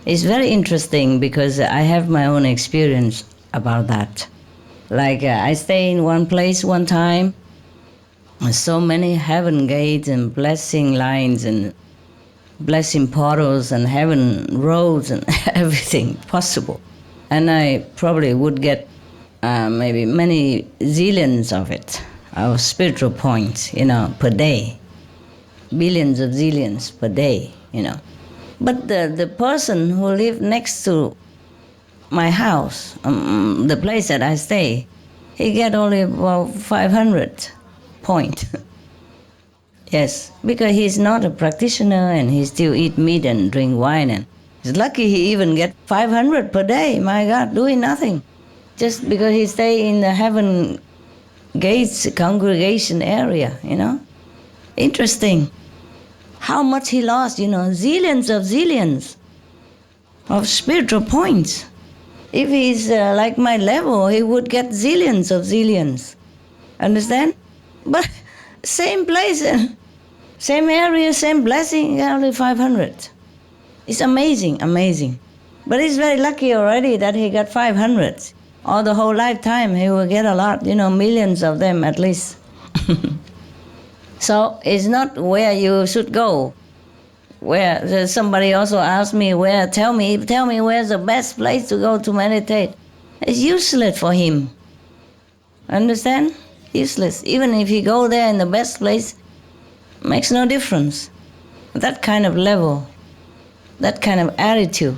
It's very interesting because I have my own experience about that. Like I stay in one place one time, so many heaven gates and blessing lines and blessing portals and heaven roads and everything possible. And I probably would get maybe many zillions of it, of spiritual points, you know, per day. Billions of zillions per day, you know. But the person who lived next to my house, the place that I stay, he get only about 500 point. Yes, because he's not a practitioner and he still eat meat and drink wine, and he's lucky he even get 500 per day. My God, doing nothing, just because he stay in the heaven gates congregation area, you know. Interesting. How much he lost, you know, zillions of spiritual points. If he's like my level, he would get zillions. Understand? But same place, same area, same blessing, only 500. It's amazing. But he's very lucky already that he got 500. All the whole lifetime he will get a lot, you know, millions of them at least. So it's not where you should go. Where somebody also asked me tell me where's the best place to go to meditate. It's useless for him. Understand? Useless. Even if he go there in the best place, makes no difference. That kind of level, that kind of attitude,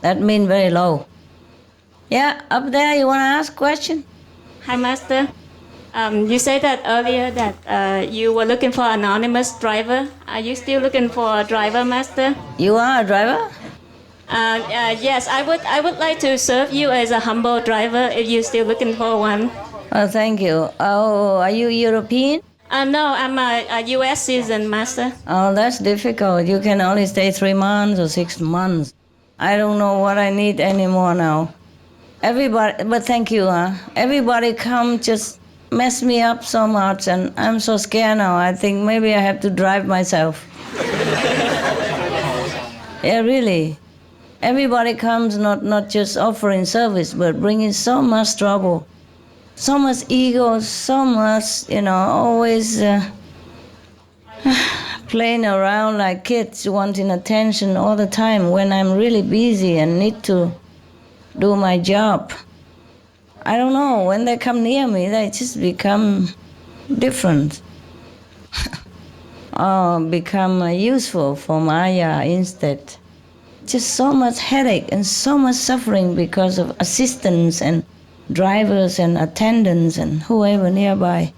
that means very low. Yeah, up there, you want to ask a question? Hi, Master. You said that earlier that you were looking for an anonymous driver. Are you still looking for a driver, Master? You are a driver? Yes, I would like to serve you as a humble driver if you're still looking for one. Oh, thank you. Oh, are you European? No, I'm a U.S. citizen, Master. Oh, that's difficult. You can only stay 3 months or 6 months. I don't know what I need anymore now. Everybody, but thank you. Everybody come just mess me up so much, and I'm so scared now. I think maybe I have to drive myself. Yeah, really. Everybody comes not just offering service, but bringing so much trouble. So much ego, so much, always playing around like kids, wanting attention all the time when I'm really busy and need to do my job. I don't know, when they come near me, they just become different. Or become useful for Maya instead. Just so much headache and so much suffering because of assistants and drivers and attendants and whoever nearby.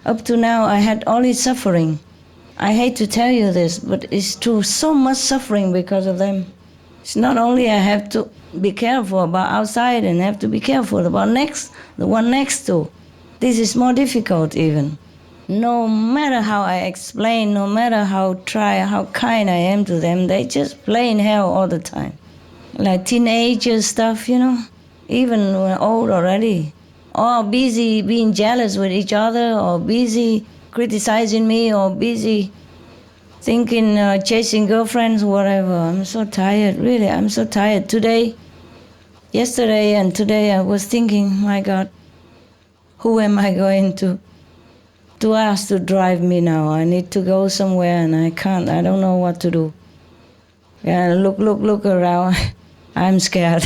Up to now, I had only suffering. I hate to tell you this, but it's true. So much suffering because of them. It's not only I have to be careful about outside and have to be careful about the one next to. This is more difficult even. No matter how I explain, no matter how kind I am to them, they just play in hell all the time. Like teenager stuff, even when old already, or busy being jealous with each other, or busy criticizing me, or busy thinking, chasing girlfriends, whatever. I'm so tired, really, I'm so tired. Yesterday and today I was thinking, my God, who am I going to ask to drive me now? I need to go somewhere and I can't, I don't know what to do. Yeah, look around, I'm scared.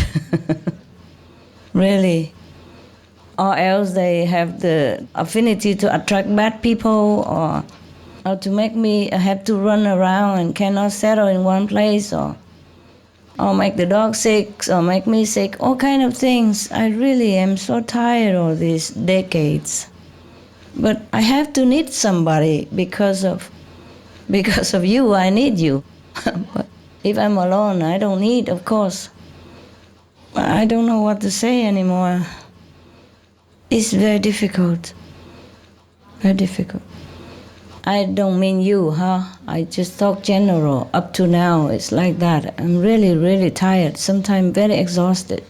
Really. Or else they have the affinity to attract bad people, or to make me have to run around and cannot settle in one place, or make the dog sick, or make me sick, all kind of things. I really am so tired of these decades. But I have to need somebody because of you, I need you. But if I'm alone, I don't need, of course. I don't know what to say anymore. It's very difficult. Very difficult. I don't mean you, I just talk general. Up to now, it's like that. I'm really, really tired, sometimes very exhausted.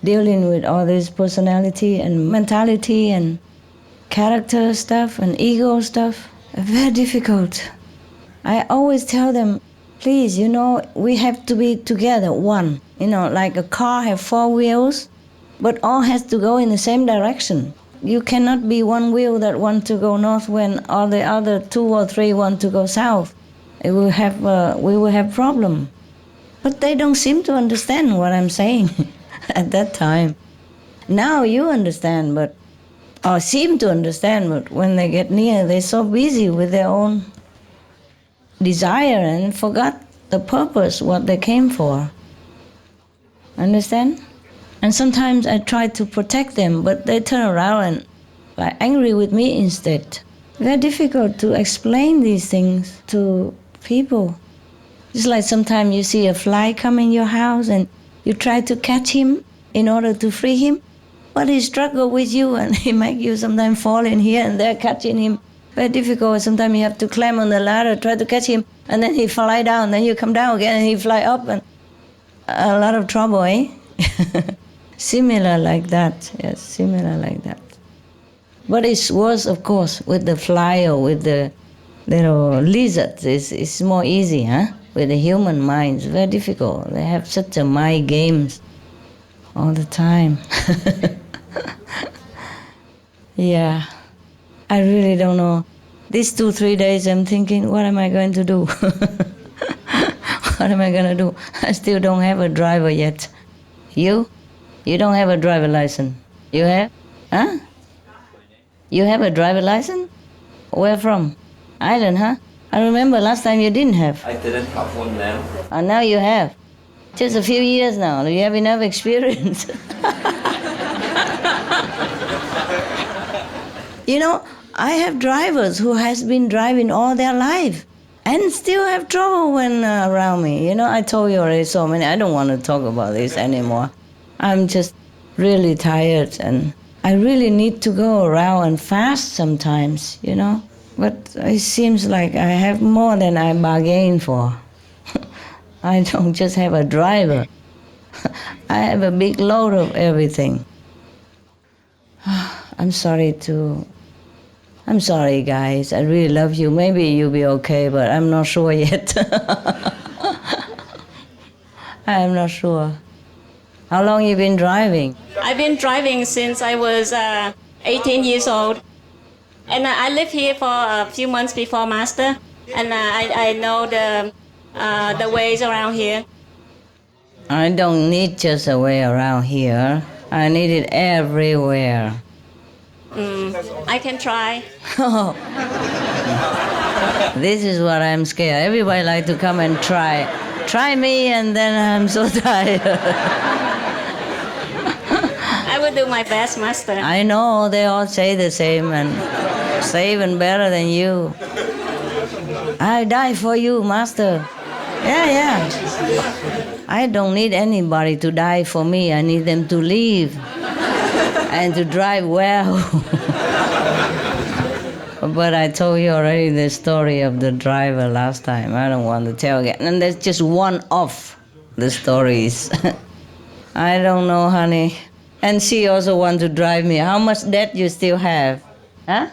Dealing with all this personality and mentality and character stuff and ego stuff. Very difficult. I always tell them, please, we have to be together, one. Like a car have 4 wheels, but all has to go in the same direction. You cannot be one wheel that want to go north when all the other 2 or 3 want to go south. We will have problem. But they don't seem to understand what I'm saying at that time. Now you understand, or seem to understand, but when they get near, they're so busy with their own desire and forgot the purpose, what they came for. Understand? And sometimes I try to protect them, but they turn around and are angry with me instead. Very difficult to explain these things to people. Just like sometimes you see a fly come in your house and you try to catch him in order to free him, but he struggle with you and he make you sometimes fall in here and there catching him. Very difficult. Sometimes you have to climb on the ladder, try to catch him, and then he fly down, then you come down again and he fly up, and a lot of trouble, eh? Similar like that, yes, similar like that. But it's worse, of course, with the fly or with the little lizards. It's more easy, With the human mind, it's very difficult. They have such a mind games all the time. Yeah. I really don't know. These 2-3 days I'm thinking, what am I going to do? What am I going to do? I still don't have a driver yet. You? You don't have a driver license. You have? Huh? You have a driver license? Where from? Ireland, huh? I remember last time you didn't have. I didn't have one then. And now you have. Just a few years now. You have enough experience. You know, I have drivers who has been driving all their life and still have trouble when around me. You know, I told you already so many. I don't want to talk about this anymore. I'm just really tired and I really need to go around and fast sometimes, you know. But it seems like I have more than I bargained for. I don't just have a driver. I have a big load of everything. I'm sorry, guys. I really love you. Maybe you'll be okay, but I'm not sure yet. I'm not sure. How long you been driving? I've been driving since I was 18 years old. And I lived here for a few months before Master. And I know the ways around here. I don't need just a way around here. I need it everywhere. I can try. This is what I'm scared. Everybody like to come and try. Try me and then I'm so tired. I will do my best, Master. I know, they all say the same and say even better than you. I die for you, Master. Yeah. I don't need anybody to die for me. I need them to live and to drive well. But I told you already the story of the driver last time. I don't want to tell again. And that's just one of the stories. I don't know, honey. And she also wants to drive me. How much debt you still have? Huh?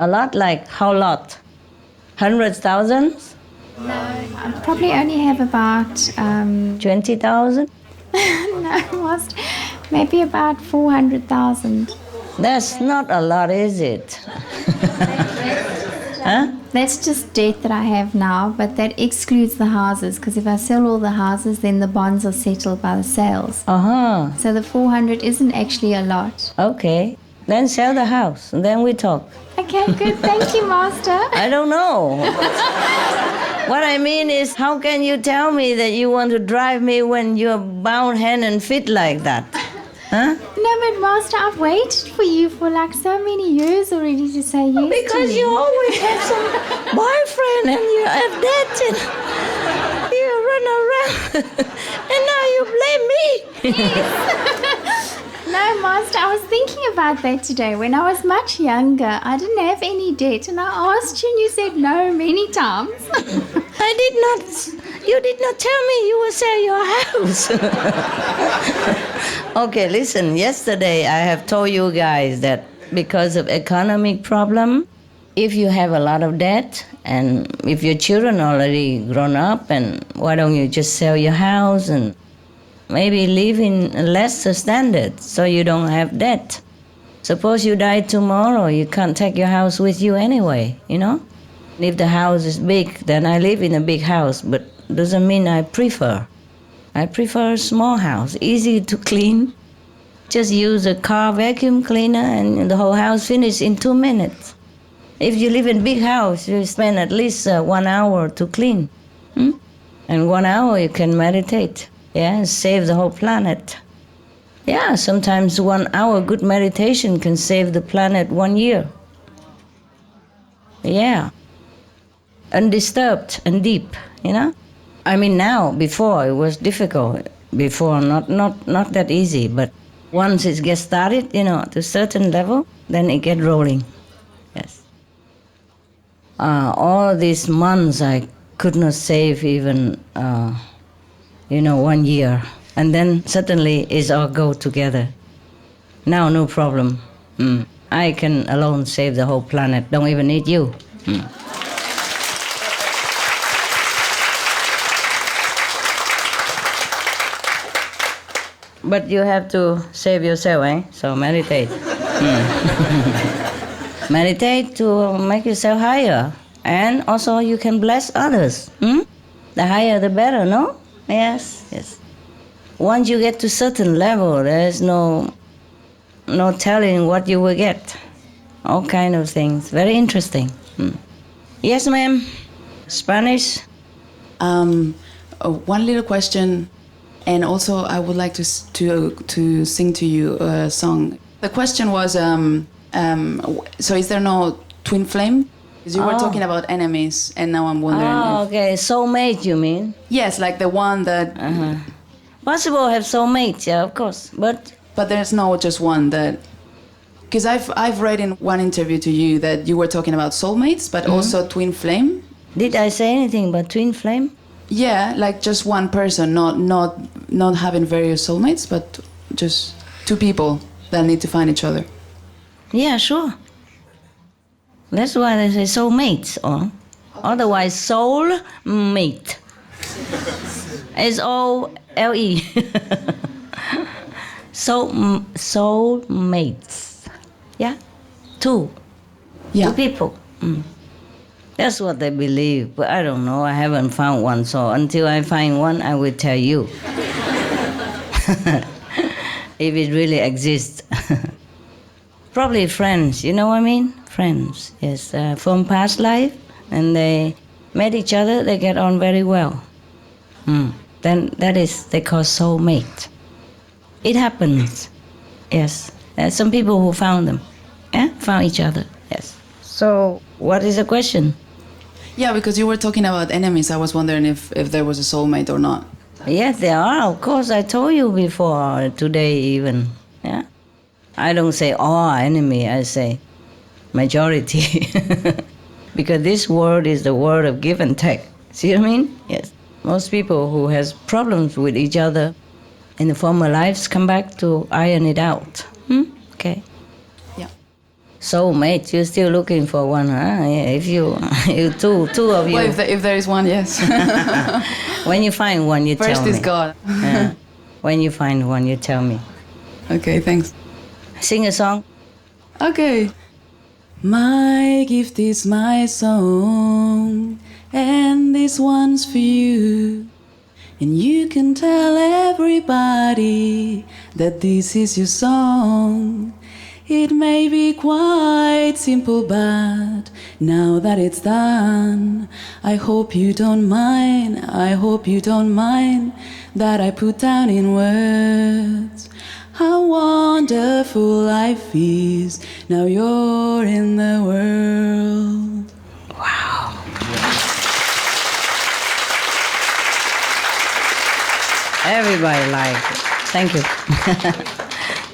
A lot? Like how lot? Hundreds, thousands? No, I probably only have about 20,000? No, maybe about 400,000. That's not a lot, is it? Huh? That's just debt that I have now, but that excludes the houses, because if I sell all the houses, then the bonds are settled by the sales. So the 400 isn't actually a lot. Okay. Then sell the house, and then we talk. Okay, good. Thank you, Master. I don't know. What I mean is, how can you tell me that you want to drive me when you're bound hand and feet like that? Huh? No, but Master, I've waited for you for like so many years already to say yes. Because you always have some boyfriend and you have that and you run around and now you blame me. Yes. No, Master, I was thinking about that today. When I was much younger, I didn't have any debt, and I asked you and you said no many times. I did not. You did not tell me you will sell your house. Okay, listen. Yesterday I have told you guys that because of economic problem, if you have a lot of debt and if your children already grown up, and why don't you just sell your house and maybe live in a lesser standard so you don't have debt. Suppose you die tomorrow, you can't take your house with you anyway, you know? If the house is big, then I live in a big house, but doesn't mean I prefer. I prefer a small house, easy to clean. Just use a car vacuum cleaner and the whole house finished in 2 minutes. If you live in a big house, you spend at least 1 hour to clean. And 1 hour you can meditate. Yeah, save the whole planet. Yeah, sometimes 1 hour good meditation can save the planet 1 year. Yeah. Undisturbed and deep, you know? I mean now, before it was difficult. Before, not that easy, but once it gets started, you know, to a certain level, then it gets rolling. Yes. All these months I could not save even 1 year. And then suddenly it's all go together. Now no problem. I can alone save the whole planet. Don't even need you. But you have to save yourself, eh? So meditate. Meditate to make yourself higher. And also you can bless others. The higher the better, no? Yes, yes. Once you get to certain level, there's no telling what you will get. All kind of things. Very interesting. Yes, ma'am. Spanish? One little question, and also I would like to sing to you a song. The question was, so is there no twin flame? Because you were talking about enemies, and now I'm wondering. Oh, okay. Soulmate, you mean? Yes, like the one that. Possible have soulmates, yeah, of course, but there's no just one that. Because I've read in one interview to you that you were talking about soulmates, but also twin flame. Did I say anything about twin flame? Yeah, like just one person, not having various soulmates, but just two people that need to find each other. Yeah, sure. That's why they say soulmates, or otherwise soul mate. SOLE. Soulmates. Yeah, two people. That's what they believe, but I don't know. I haven't found one, so until I find one, I will tell you if it really exists. Probably friends, you know what I mean? Friends, yes, from past life, and they met each other. They get on very well. Then they call soulmate. It happens. Yes. There's some people who found them. Yeah? Found each other. Yes. So, what is the question? Yeah, because you were talking about enemies. I was wondering if there was a soulmate or not. Yes, there are. Of course, I told you before, today even. Yeah? I don't say all enemy. I say majority. Because this world is the world of give and take. See what I mean? Yes. Most people who has problems with each other in the former lives come back to iron it out. Okay. Yeah. Soulmate, you're still looking for one, huh? If you two of you. Well, if there is one, yes. When you find one, you tell me. First is God. When you find one, you tell me. Okay, thanks. Sing a song. Okay. My gift is my song, and this one's for you. And you can tell everybody that this is your song. It may be quite simple, but now that it's done, I hope you don't mind. I hope you don't mind that I put down in words how wonderful life is. Now you're in the world. Wow. Everybody likes it. Thank you.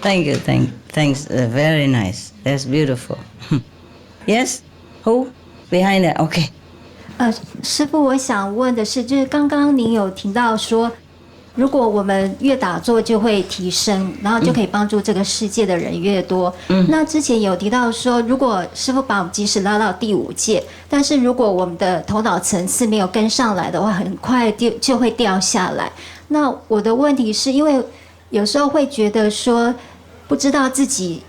Thank you. Thanks. Very nice. That's beautiful. Yes? Who? Behind that? Okay. 师父，我想问的是，就是刚刚您有提到说，如果我们越打坐就会提升，然后就可以帮助这个世界的人越多。那之前有提到说，如果师父把我们即使拉到第5界，但是如果我们的头脑层次没有跟上来的话，很快就会掉下来。那我的问题是因为有时候会觉得说，不知道自己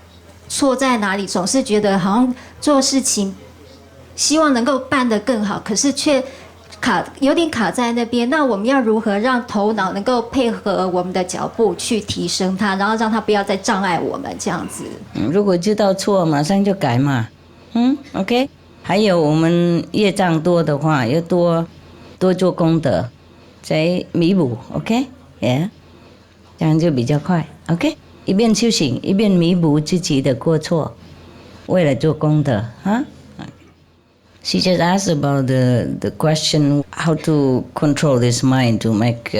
错在哪里，总是觉得好像做事情希望能够办得更好，可是却有点卡在那边。那我们要如何让头脑能够配合我们的脚步去提升它，然后让它不要再障碍我们这样子？如果知道错，马上就改嘛。OK。还有我们业障多的话，要多做功德，再弥补。OK， yeah， 这样就比较快。OK， 一边修行，一边弥补自己的过错，为了做功德啊。She just asked about the question how to control this mind to make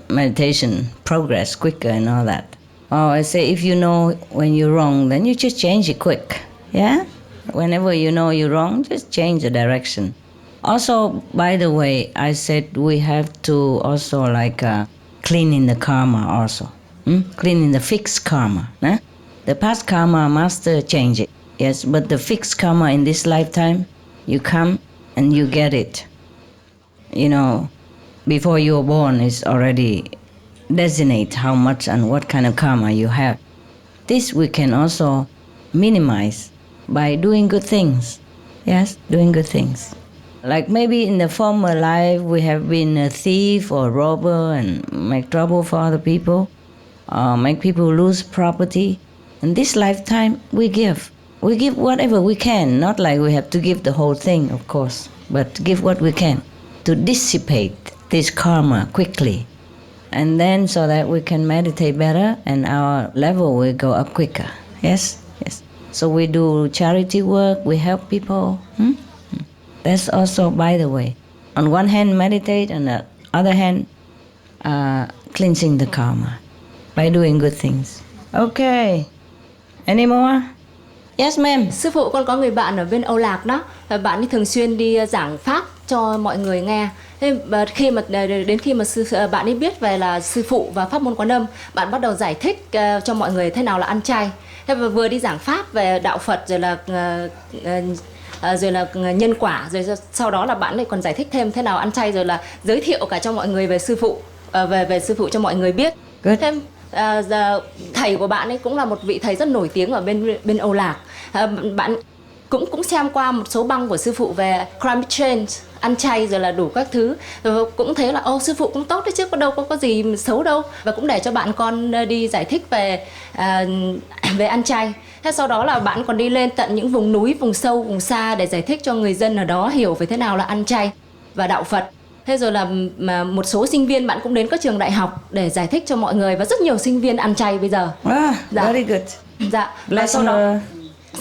meditation progress quicker and all that. Oh, I say if you know when you're wrong, then you just change it quick. Yeah? Whenever you know you're wrong, just change the direction. Also, by the way, I said we have to also like cleaning the karma also. Cleaning the fixed karma. The past karma, master change it. Yes, but the fixed karma in this lifetime, you come and you get it. You know, before you were born, it's already designate how much and what kind of karma you have. This we can also minimize by doing good things. Yes, doing good things. Like maybe in the former life we have been a thief or robber and make trouble for other people, make people lose property. In this lifetime we give. We give whatever we can, not like we have to give the whole thing, of course, but give what we can to dissipate this karma quickly. And then so that we can meditate better and our level will go up quicker. Yes, yes. So we do charity work, we help people. That's also, by the way, on one hand meditate, on the other hand cleansing the karma by doing good things. Okay, any more? Yes, ma'am. Sư phụ, con có người bạn ở bên Âu Lạc đó, và bạn ấy thường xuyên đi giảng pháp cho mọi người nghe. Thế khi mà đến khi mà bạn ấy biết về là sư phụ và pháp môn Quán Âm, bạn bắt đầu giải thích cho mọi người thế nào là ăn chay. Thế và vừa đi giảng pháp về đạo Phật rồi là nhân quả, rồi sau đó là bạn ấy còn giải thích thêm thế nào ăn chay, rồi là giới thiệu cả cho mọi người về sư phụ, về sư phụ cho mọi người biết. Thêm thầy của bạn ấy cũng là một vị thầy rất nổi tiếng ở bên Âu Lạc. Bạn cũng xem qua một số băng của sư phụ về climate change, ăn chay rồi là đủ các thứ, rồi cũng thấy là sư phụ cũng tốt đấy chứ, có gì xấu đâu, và cũng để cho bạn con đi giải thích về ăn chay. Thế sau đó là bạn còn đi lên tận những vùng núi, vùng sâu, vùng xa để giải thích cho người dân ở đó hiểu về thế nào là ăn chay và đạo Phật. Thế rồi là một số sinh viên bạn cũng đến các trường đại học để giải thích cho mọi người, và rất nhiều sinh viên ăn chay bây giờ. Dạ. Very good. Dạ. Và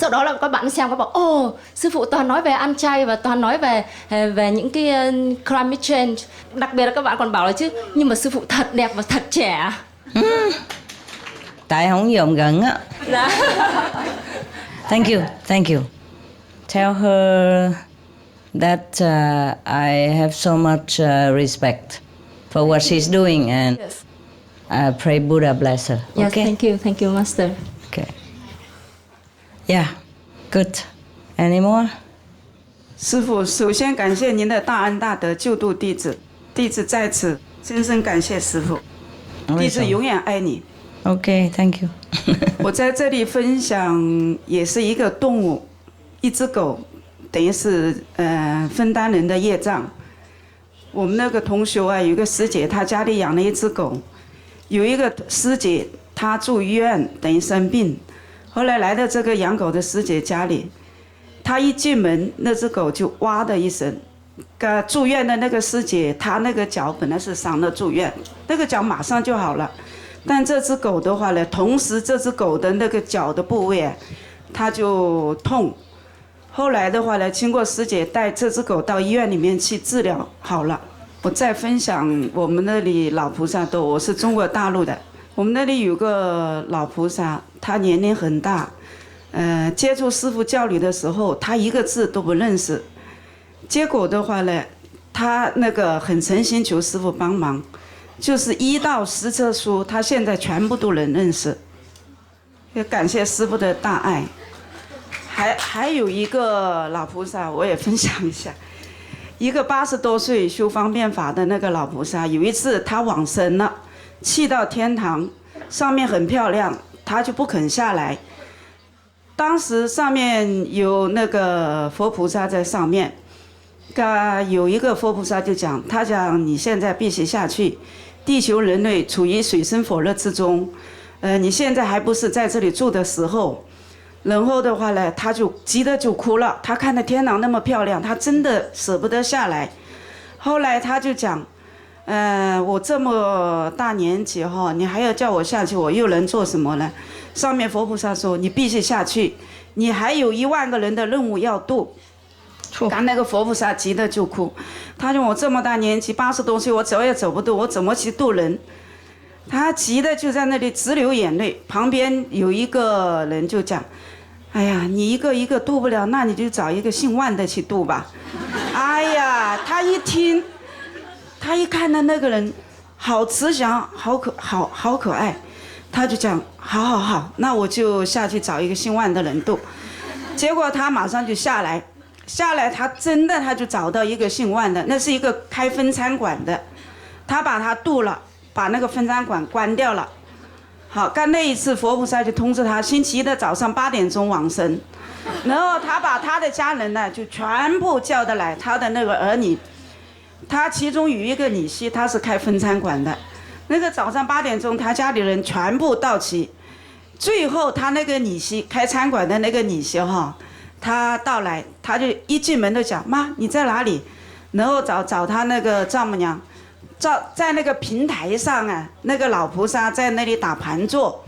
sau đó là các bạn xem, các bảo sư phụ toàn nói về ăn chay và toàn nói về những cái climate change. Đặc biệt là các bạn còn bảo là chứ, nhưng mà sư phụ thật đẹp và thật trẻ. Tại không dòm gần á. Dạ. Thank you. Tell her that I have so much respect for what she's doing, and I pray Buddha bless her. Yes, Okay? thank you, Master. Okay. Yeah, good. Any more? 师父，首先感谢您的大恩大德救度弟子，弟子在此深深感谢师父，弟子永远爱你。Okay, thank you. 我在这里分享也是一个动物，一只狗，等于是分担人的业障。我们那个同学啊，有一个师姐，她家里养了一只狗，有一个师姐她住医院，等于生病，后来来到这个养狗的师姐家里，她一进门，那只狗就哇的一声。住院的那个师姐，她那个脚本来是伤了住院，那个脚马上就好了。但这只狗的话呢，同时这只狗的那个脚的部位，它就痛。后来的话呢，经过师姐带这只狗到医院里面去治疗，好了。我再分享我们那里老菩萨多，我是中国大陆的，我们那里有个老菩萨，他年龄很大，接触师父教理的时候，他一个字都不认识。结果的话呢，他那个很诚心求师父帮忙。就是1到10册书，他现在全部都能认识，也感谢师父的大爱。还有一个老菩萨，我也分享一下，一个80多岁修方便法的那个老菩萨，有一次他往生了，去到天堂，上面很漂亮，他就不肯下来。当时上面有那个佛菩萨在上面，有一个佛菩萨就讲，他讲你现在必须下去。地球人类处于水深火热之中，你现在还不是在这里住的时候。然后的话呢，他就急得就哭了。他看到天堂那么漂亮，他真的舍不得下来。后来他就讲，我这么大年纪哈，你还要叫我下去，我又能做什么呢？上面佛菩萨说，你必须下去，你还有1万个人的任务要度。刚那个佛菩萨急得就哭，他说我这么大年纪80多岁，我走也走不动，我怎么去度人？他急得就在那里直流眼泪。旁边有一个人就讲，哎呀，你一个一个度不了，那你就找一个姓万的去度吧。哎呀，他一听，他一看到那个人好慈祥，好可爱，他就讲好，那我就下去找一个姓万的人度。结果他马上就下来，他真的他就找到一个姓万的，那是一个开分餐馆的，他把他度了，把那个分餐馆关掉了。好，干那一次佛菩萨就通知他，星期一的早上8点钟往生。然后他把他的家人呢就全部叫得来，他的那个儿女，他其中有一个女婿，他是开分餐馆的，那个早上8点钟，他家里人全部到齐，最后他那个女婿开餐馆的那个女婿哈，他到来，他就一进门就讲妈你在哪里，然后找他那个丈母娘，在那个平台上啊，那个老菩萨在那里打盘坐，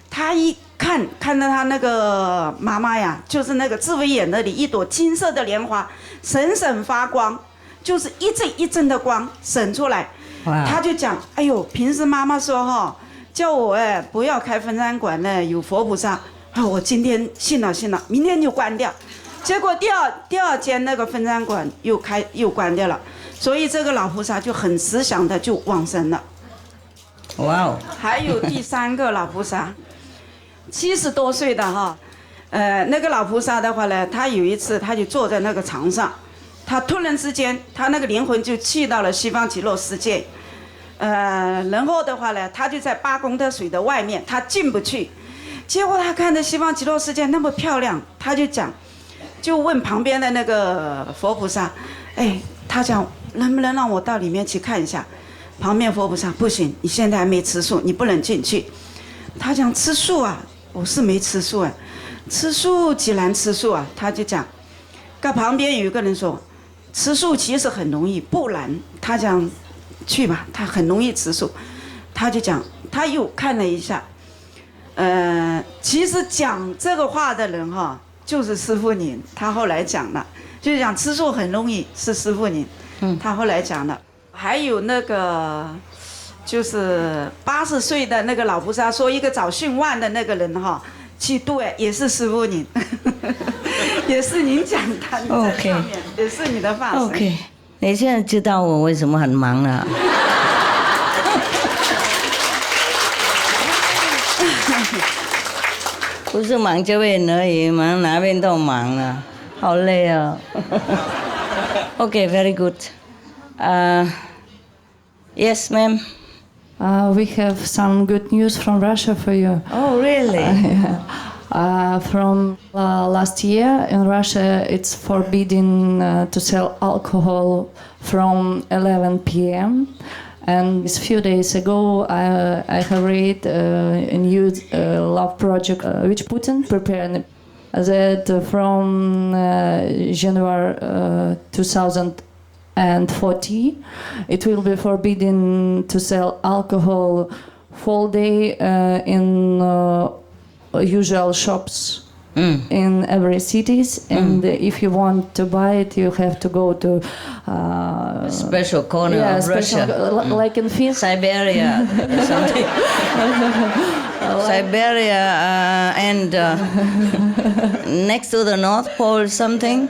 他一看到他那个妈妈呀，就是那个智慧眼那里一朵金色的莲花，闪闪发光，就是一阵一阵的光闪出来。他就讲，哎呦，平时妈妈说哈，叫我不要开分餐馆呢，有佛菩萨，我今天信了，明天就关掉。结果第二间那个分餐馆又关掉了，所以这个老菩萨就很慈祥的就往生了。哇哦！还有第3个老菩萨，70多岁的哈，那个老菩萨的话呢，他有一次他就坐在那个床上，他突然之间他那个灵魂就去到了西方极乐世界，然后的话呢，他就在8功德水的外面，他进不去，结果他看着西方极乐世界那么漂亮，他就问旁边的那个佛菩萨，他讲能不能让我到里面去看一下？旁边佛菩萨不行，你现在还没吃素，你不能进去。他讲吃素啊，我是没吃素啊，吃素既然吃素啊，他就讲，跟旁边有一个人说，吃素其实很容易，不然他讲去吧，他很容易吃素。他就讲，他又看了一下，其实讲这个话的人哈，就是师父您，他后来讲了，就是讲吃素很容易是师父您，他后来讲了。还有那个就是80岁的那个老菩萨说一个早训万的那个人哈去度，也是师父您也是您讲他，你在上面也是你的法身。 OK， 你现在知道我为什么很忙了。不是忙这边而已，忙哪边都忙了，好累啊。Okay, very good. Yes, ma'am. We have some good news from Russia for you. Oh, really? From last year in Russia, it's forbidden to sell alcohol from 11 p.m. And a few days ago, I have read a new love project which Putin prepared that from January 2040, it will be forbidden to sell alcohol full day in usual shops in every cities, and if you want to buy it, you have to go to a special corner of Russia, like in Siberia, something. Siberia and next to the North Pole, something.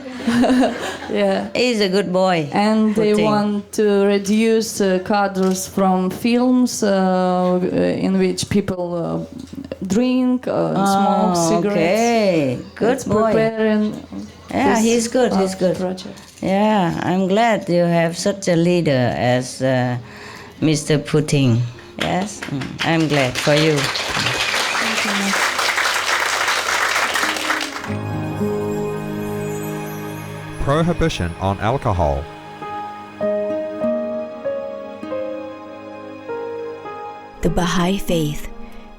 Yeah, he's a good boy. And they want to reduce cadres from films in which people drink, smoke cigarettes. Okay, good boy. Yeah, he's good. He's good. Project. Yeah, I'm glad you have such a leader as Mr. Putin. Yes, I'm glad for you. Prohibition on alcohol. The Baha'i Faith.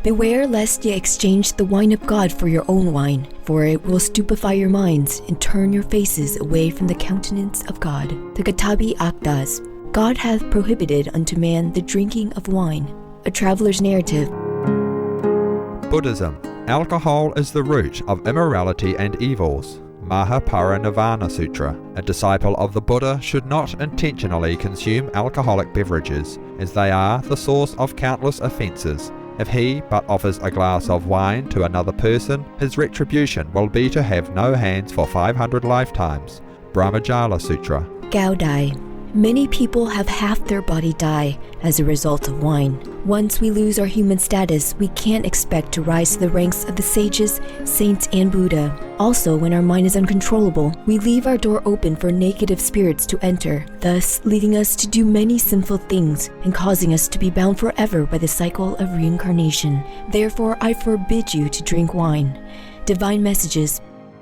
Beware lest ye exchange the wine of God for your own wine, for it will stupefy your minds and turn your faces away from the countenance of God. The Kitabi Akdas. God hath prohibited unto man the drinking of wine. A traveler's narrative. Buddhism. Alcohol is the root of immorality and evils. Mahaparinirvana Sutra. A disciple of the Buddha should not intentionally consume alcoholic beverages, as they are the source of countless offences. If he but offers a glass of wine to another person, his retribution will be to have no hands for 500 lifetimes. Brahmajala Sutra. Gaudai. Many people have half their body die as a result of wine. Once we lose our human status, we can't expect to rise to the ranks of the sages, saints, and Buddha. Also, when our mind is uncontrollable, we leave our door open for negative spirits to enter, thus leading us to do many sinful things and causing us to be bound forever by the cycle of reincarnation. Therefore, I forbid you to drink wine. Divine Messages.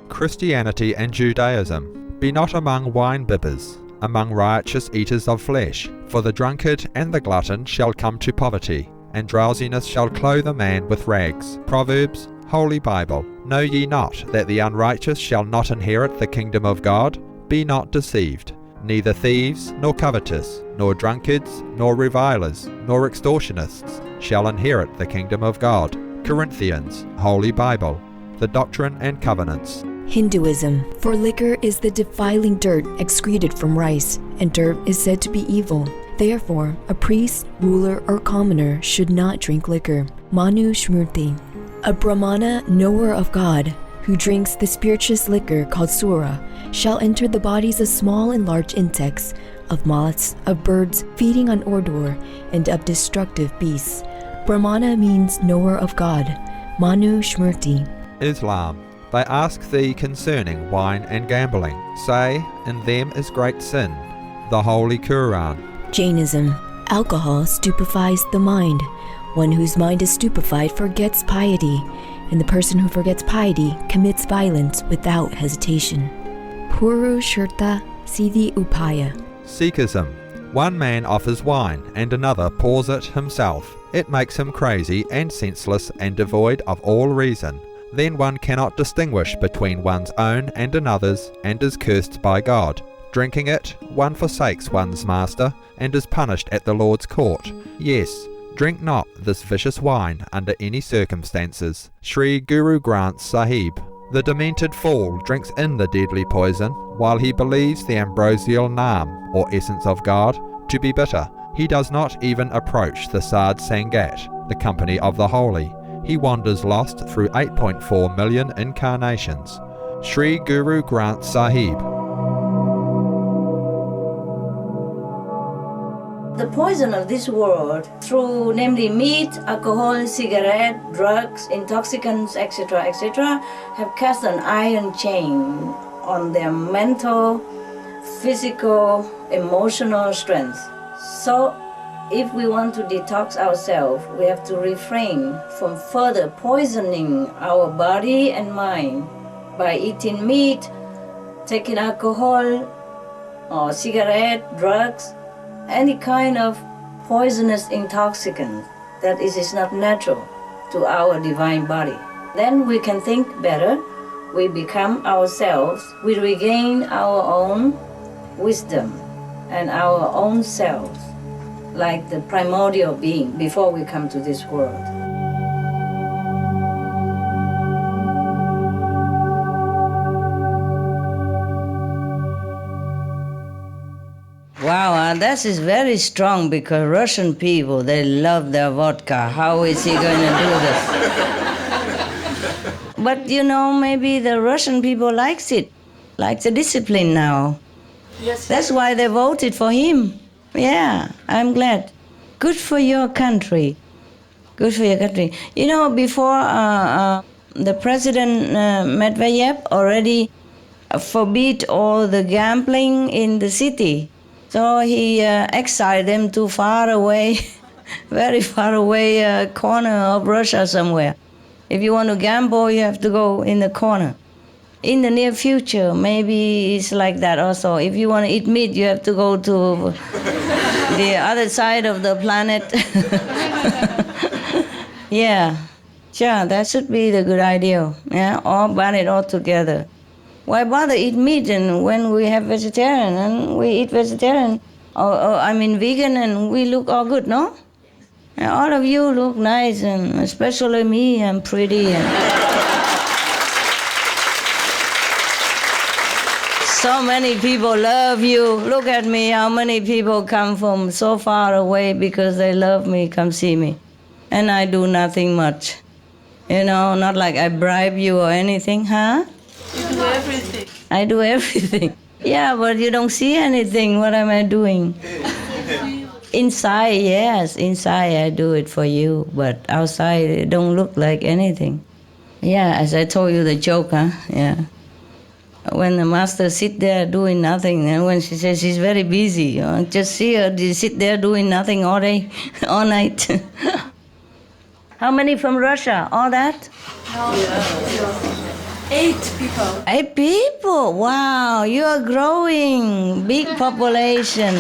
Christianity and Judaism. Be not among wine bibbers, among riotous eaters of flesh, for the drunkard and the glutton shall come to poverty, and drowsiness shall clothe a man with rags. Proverbs, Holy Bible. Know ye not that the unrighteous shall not inherit the kingdom of God? Be not deceived. Neither thieves, nor covetous, nor drunkards, nor revilers, nor extortionists shall inherit the kingdom of God. Corinthians, Holy Bible. The Doctrine and Covenants. Hinduism. For liquor is the defiling dirt excreted from rice, and dirt is said to be evil. Therefore, a priest, ruler, or commoner should not drink liquor. Manu Smriti. A Brahmana, knower of God, who drinks the spirituous liquor called sura, shall enter the bodies of small and large insects, of moths, of birds feeding on ordure, and of destructive beasts. Brahmana means knower of God. Manu Smriti. Islam. They ask thee concerning wine and gambling. Say, in them is great sin. The Holy Quran. Jainism. Alcohol stupefies the mind. One whose mind is stupefied forgets piety, and the person who forgets piety commits violence without hesitation. Purushurta Siddhi Upaya. Sikhism. One man offers wine and another pours it himself. It makes him crazy and senseless and devoid of all reason. Then one cannot distinguish between one's own and another's, and is cursed by God. Drinking it, one forsakes one's master, and is punished at the Lord's court. Yes, drink not this vicious wine under any circumstances. Sri Guru Granth Sahib. The demented fool drinks in the deadly poison, while he believes the ambrosial Naam, or essence of God, to be bitter. He does not even approach the Sad Sangat, the company of the holy. He wanders lost through 8.4 million incarnations. Sri Guru Granth Sahib. The poison of this world, through namely meat, alcohol, cigarette, drugs, intoxicants, etc., etc., have cast an iron chain on their mental, physical, emotional strength. So, if we want to detox ourselves, we have to refrain from further poisoning our body and mind by eating meat, taking alcohol, or cigarette, drugs, any kind of poisonous intoxicant that is not natural to our divine body. Then we can think better, we become ourselves, we regain our own wisdom and our own selves, like the primordial being before we come to this world. Wow, that is very strong because Russian people, they love their vodka. How is he going to do this? But you know, maybe the Russian people likes it, like the discipline now. Yes. That's why they voted for him. Yeah, I'm glad. Good for your country. Good for your country. You know, before the President Medvedev already forbid all the gambling in the city. So he exiled them to far away, very far away corner of Russia somewhere. If you want to gamble, you have to go in the corner. In the near future, maybe it's like that also. If you want to eat meat, you have to go to the other side of the planet. Yeah, sure, that should be the good idea. Yeah, all ban it all together. Why bother eat meat and when we have vegetarian and we eat vegetarian, vegan and we look all good, no? And all of you look nice and especially me, I'm pretty. And so many people love you. Look at me, how many people come from so far away because they love me, come see me. And I do nothing much. You know, not like I bribe you or anything, huh? You do everything. I do everything. Yeah, but you don't see anything. What am I doing? Inside, yes. Inside, I do it for you. But outside, it don't look like anything. Yeah, as I told you the joke, huh? Yeah. When the master sit there doing nothing, and when she says she's very busy, just see her sit there doing nothing all day, all night. How many from Russia? All that? No. 8 people. 8 people. Wow, you are growing. Big population.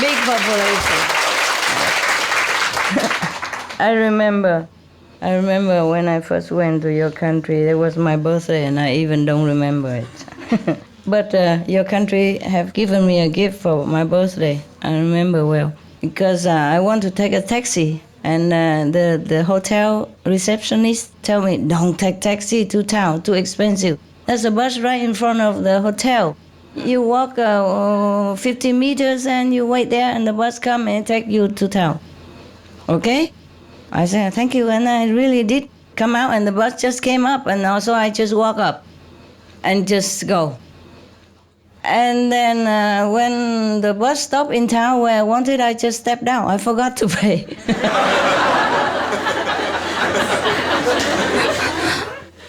Big population. I remember when I first went to your country, it was my birthday and I even don't remember it. But your country have given me a gift for my birthday. I remember well. Because I want to take a taxi. And the hotel receptionist tell me, don't take taxi to town, too expensive. There's a bus right in front of the hotel. You walk 50 meters and you wait there and the bus come and take you to town. Okay? I said, thank you. And I really did come out and the bus just came up and also I just walk up and just go. And then when the bus stopped in town where I wanted, I just stepped down. I forgot to pay.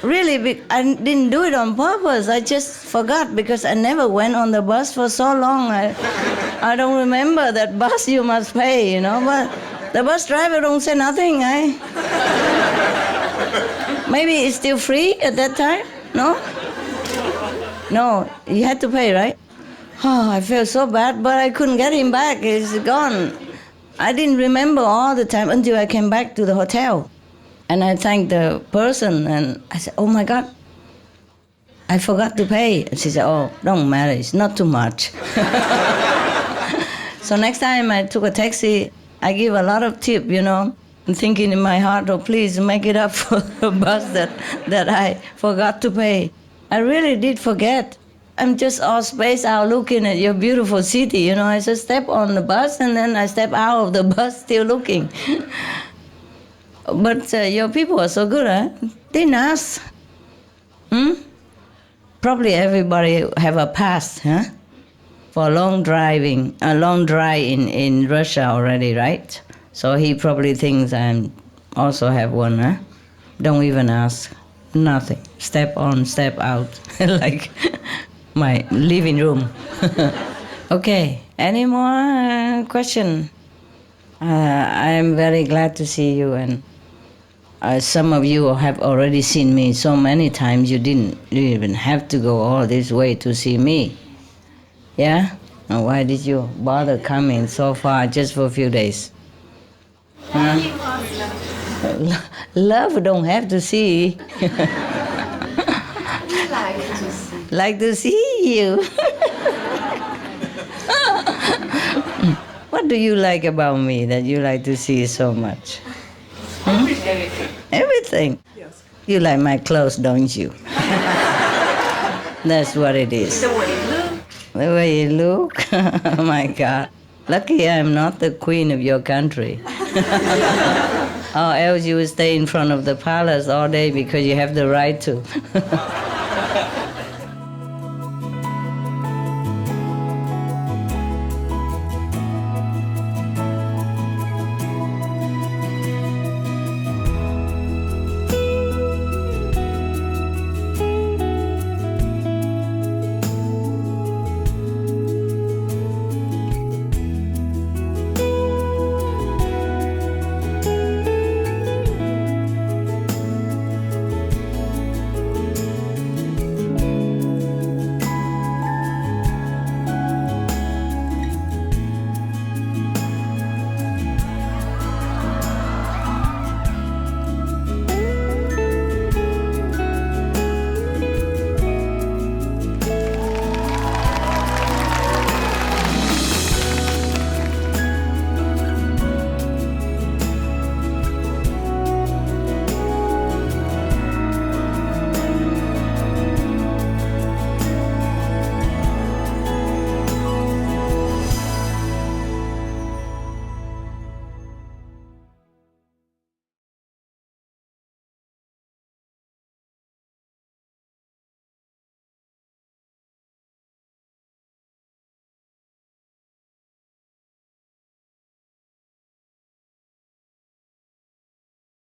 Really, I didn't do it on purpose. I just forgot because I never went on the bus for so long. I don't remember that bus you must pay, you know. But the bus driver don't say nothing, Maybe it's still free at that time, no? No, you had to pay, right? Oh, I felt so bad, but I couldn't get him back. He's gone. I didn't remember all the time until I came back to the hotel. And I thanked the person, and I said, oh my God, I forgot to pay. And she said, oh, don't matter, it's not too much. So next time I took a taxi, I give a lot of tip, and thinking in my heart, oh, please make it up for the bus that I forgot to pay. I really did forget. I'm just all spaced out looking at your beautiful city. I just step on the bus and then I step out of the bus still looking. But your people are so good, huh? Didn't ask. Probably everybody have a past, huh? For a long drive in Russia already, right? So he probably thinks I also have one, huh? Don't even ask. Nothing. Step on, step out, like my living room. Okay, any more question? I am very glad to see you, and some of you have already seen me so many times you didn't even have to go all this way to see me. Yeah? Now why did you bother coming so far just for a few days? Huh? Love don't have to see. Like to see you. What do you like about me that you like to see so much? Everything. Yes. You like my clothes, don't you? That's what it is. The way you look. Oh my God. Lucky I'm not the queen of your country. Or else you would stay in front of the palace all day because you have the right to.